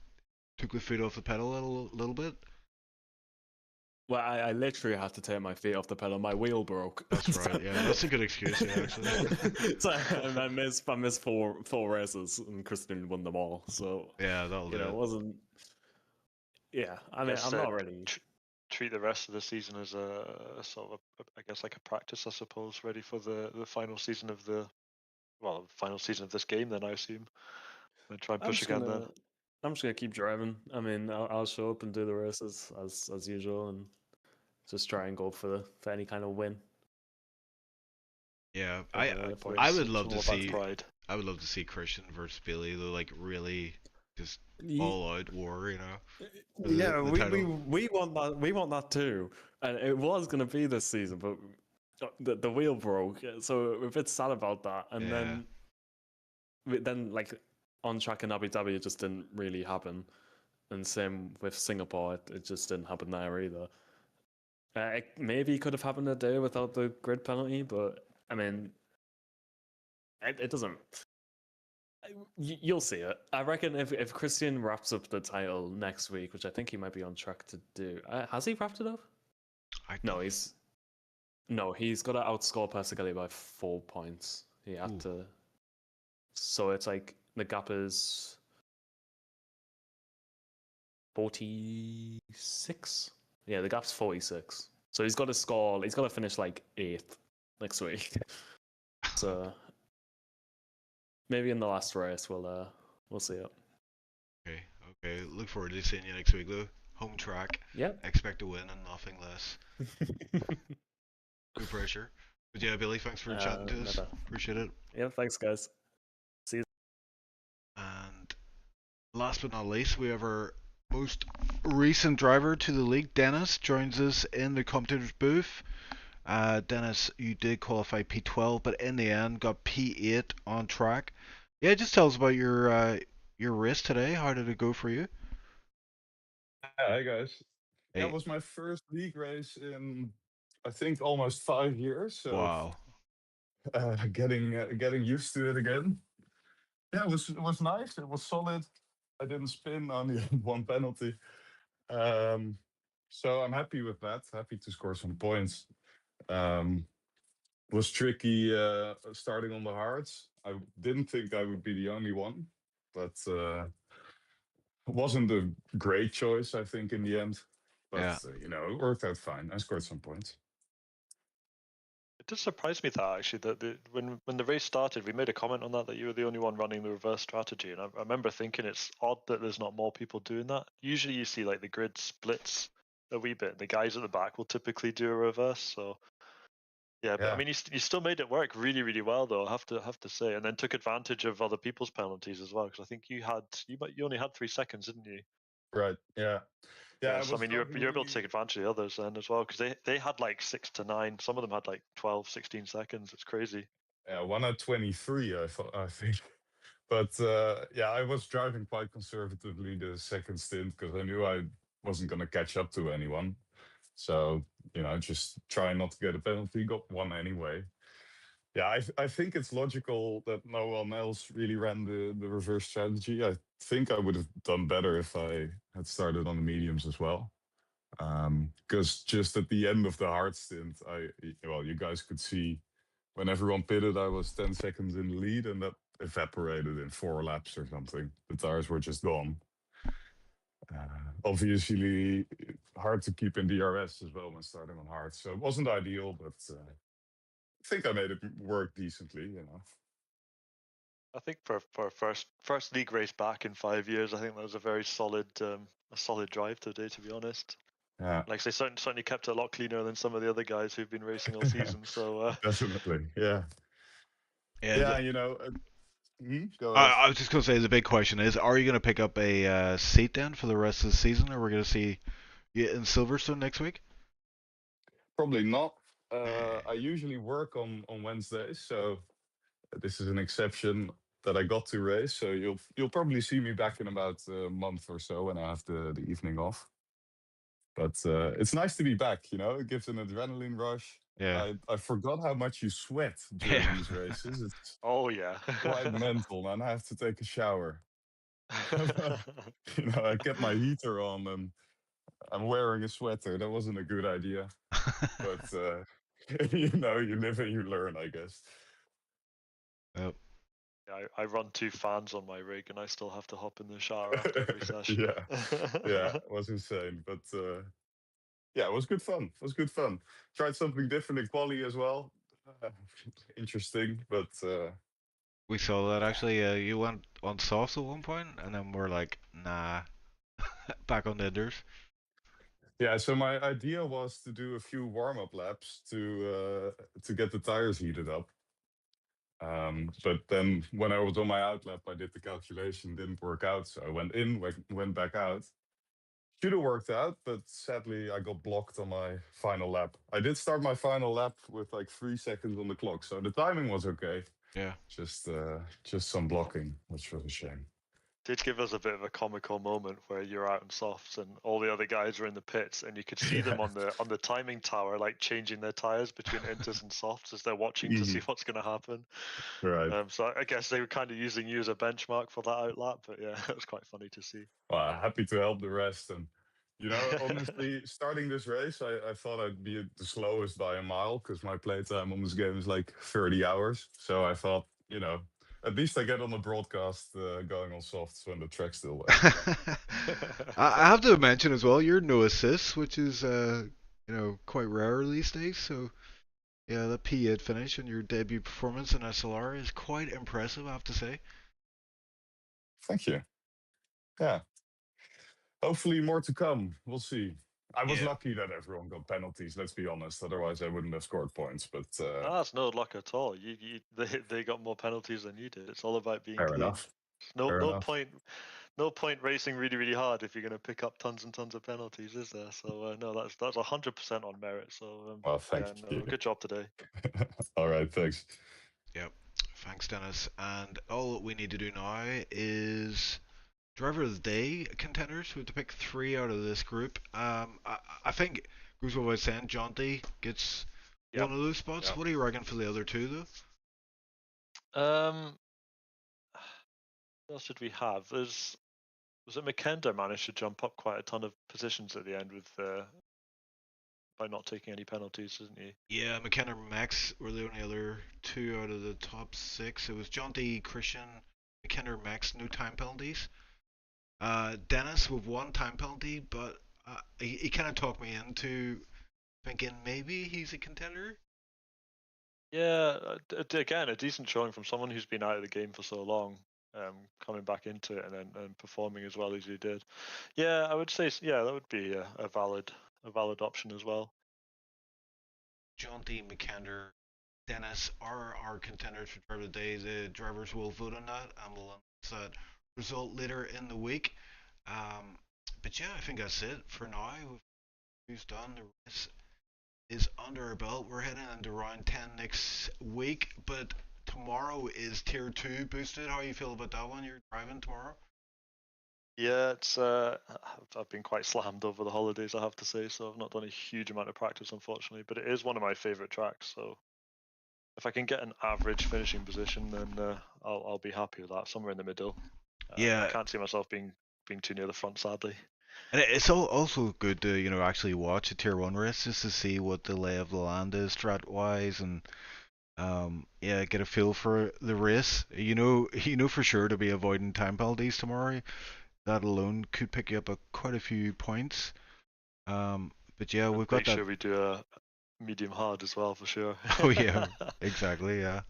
took the foot off the pedal a little bit. Well, I literally had to take my feet off the pedal. My wheel broke. That's right. Yeah, that's a good excuse. Yeah, actually. So I missed four races, and Christian won them all. So Yeah, that'll do it it. wasn't. Yeah, I mean, I'm not really. Treat the rest of the season as a sort of, I guess, like a practice, I suppose, ready for the final season of final season of this game. Then I assume, and try and push again. Then I'm just gonna keep driving. I mean, I'll show up and do the races as usual, and just try and go for any kind of win. Yeah, Points. I would love to It's more about see pride. I would love to see Christian versus Billy, though, like really just all out war, for Yeah, the we title. want that. We want that too, and it was gonna be this season, but the wheel broke, so we're a bit sad about that. And Yeah. then like on track in Abu Dhabi, it just didn't really happen, and same with Singapore, it just didn't happen there either. It maybe could have happened a day without the grid penalty, but I mean, it doesn't. You'll see it. I reckon if Christian wraps up the title next week, which I think he might be on track to do. Has he wrapped it up? No, he's got to outscore Persigelli by 4 points. He had to. So it's like the gap is 46. Yeah, the gap's 46. So he's got to score. He's got to finish like 8th next week. So maybe in the last race we'll see it. Okay. Look forward to seeing you next week, though. Home track. Yep. Expect to win and nothing less. No pressure. But yeah, Billy, thanks for chatting to us. Appreciate it. Yeah, thanks, guys. See you. And last but not least, we have our most recent driver to the league, Dennis, joins us in the commentator's booth. Dennis, you did qualify P12, but in the end got P8 on track. Yeah, just tell us about your race today. How did it go for you? Hi guys. Hey. That was my first league race in I think almost 5 years. So Wow. getting used to it again. Yeah, it was nice. It was solid. I didn't spin, only had one penalty. So I'm happy with that. Happy to score some points. Was tricky starting on the hards. I didn't think I would be the only one, but wasn't a great choice, I think, in the end. But Yeah. it worked out fine. I scored some points. It did surprise me that actually that when the race started, we made a comment on that you were the only one running the reverse strategy, and I remember thinking it's odd that there's not more people doing that. Usually, you see like the grid splits a wee bit. The guys at the back will typically do a reverse. So yeah, but I mean, you still made it work really, really well, though. I have to say, and then took advantage of other people's penalties as well, because I think you only had 3 seconds, didn't you? Right. Yeah. Yeah. So I mean, you're able to take advantage of the others then as well, because they had like 6 to 9. Some of them had like 12, 16 seconds. It's crazy. Yeah, 1 at 23, I think. But yeah, I was driving quite conservatively the second stint because I knew I wasn't going to catch up to anyone. So, just trying not to get a penalty, got one anyway. Yeah, I think it's logical that no one else really ran the reverse strategy. I think I would have done better if I had started on the mediums as well. Because just at the end of the hard stint, you guys could see when everyone pitted, I was 10 seconds in the lead, and that evaporated in 4 laps or something. The tires were just gone. Obviously, hard to keep in DRS as well when starting on hard. So it wasn't ideal, but I think I made it work decently. I think for first league race back in 5 years, I think that was a very solid drive today, to be honest. Yeah. Like they certainly kept it a lot cleaner than some of the other guys who've been racing all season. So definitely, yeah. Yeah. Go ahead. I was just going to say the big question is: are you going to pick up a seat then for the rest of the season, or we're going to see you in Silverstone next week? Probably not. I usually work on Wednesdays, so this is an exception that I got to race. So you'll probably see me back in about a month or so when I have the evening off. But it's nice to be back. It gives an adrenaline rush. Yeah. I forgot how much you sweat during these races. It's oh yeah, quite mental, man. I have to take a shower. I kept my heater on and I'm wearing a sweater. That wasn't a good idea. But you live and you learn, I guess. Yep. Yeah, I run 2 fans on my rig, and I still have to hop in the shower after every session. yeah, it was insane, but yeah, it was good fun. Tried something different in quali as well. Interesting, but we saw that actually. You went on softs at one point, and then we're like, nah, back on the enders. Yeah, so my idea was to do a few warm-up laps to get the tires heated up. But then when I was on my out lap, I did the calculation, didn't work out. So I went in, went back out. Should have worked out, but sadly I got blocked on my final lap. I did start my final lap with like 3 seconds on the clock, so the timing was okay. Yeah. Just some blocking, which was a shame. Did give us a bit of a comical moment where you're out in softs and all the other guys are in the pits, and you could see them on the timing tower, like changing their tires between inters and softs as they're watching to see what's going to happen. Right. So I guess they were kind of using you as a benchmark for that out lap, but yeah, it was quite funny to see. Well, happy to help the rest. And honestly, starting this race, I thought I'd be the slowest by a mile because my playtime on this game is like 30 hours. So I thought, at least I get on the broadcast going on softs when the track's still wet. I have to mention as well, you're no assists, which is quite rare these days. So yeah, the P8 finish and your debut performance in SLR is quite impressive, I have to say. Thank you. Yeah. Hopefully more to come. We'll see. I was lucky that everyone got penalties, let's be honest. Otherwise, I wouldn't have scored points. But that's no luck at all. They got more penalties than you did. It's all about being clean. Enough. No point racing really, really hard if you're going to pick up tons and tons of penalties, is there? So no, that's 100% on merit. So well, thank you. Good job today. All right, thanks. Yep, thanks, Dennis. And all we need to do now is driver of the day contenders. We have to pick 3 out of this group. I think Who's what I was saying? Jaunty gets Yep. one of those spots. Yep. What do you reckon for the other two, What else did we have? Was it McKender managed to jump up quite a ton of positions at the end with by not taking any penalties, didn't he? Yeah, McKenna and Max were the only other two out of the top 6. It was Jaunty, Christian, McKenna, Max, no time penalties. Dennis with 1 time penalty, but he kind of talked me into thinking maybe he's a contender. Yeah, again, a decent showing from someone who's been out of the game for so long, coming back into it and then performing as well as he did. Yeah, I would say that would be a valid option as well. Jaunty, McKenna, Dennis are our contenders for driver of the day. The drivers will vote on that, and we'll announce that result later in the week. But yeah, I think that's it for now. Who's done? The race is under our belt. We're heading into round 10 next week, but tomorrow is tier 2 boosted. How you feel about that one? You're driving tomorrow? Yeah, it's I've been quite slammed over the holidays, I have to say, so I've not done a huge amount of practice, unfortunately, but it is one of my favorite tracks, so if I can get an average finishing position, then I'll be happy with that, somewhere in the middle. Yeah. I can't see myself being too near the front, sadly. And it's also good to actually watch a tier 1 race just to see what the lay of the land is strat wise, and yeah, get a feel for the race. You know for sure to be avoiding time penalties tomorrow. That alone could pick you up quite a few points. But yeah, we've got Make that. sure we do a medium hard as well, for sure. Oh yeah, exactly. Yeah,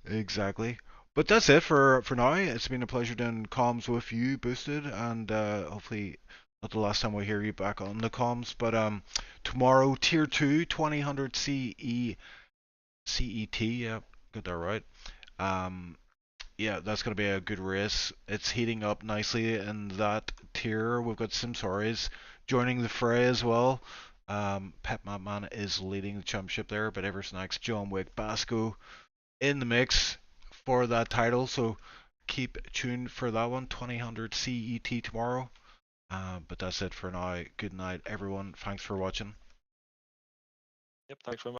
exactly. But that's it for now. It's been a pleasure doing comms with you, Boosted, and hopefully not the last time we hear you back on the comms. But tomorrow, tier 2, 2000 CET. Yeah, got that right. Yeah, that's going to be a good race. It's heating up nicely in that tier. We've got Simsaris joining the fray as well. Pep Matman is leading the championship there, but Eversnack's John Wick Basco in the mix for that title. So keep tuned for that one, 2000 CET tomorrow. But that's it for now. Good night, everyone. Thanks for watching. Yep, thanks very much.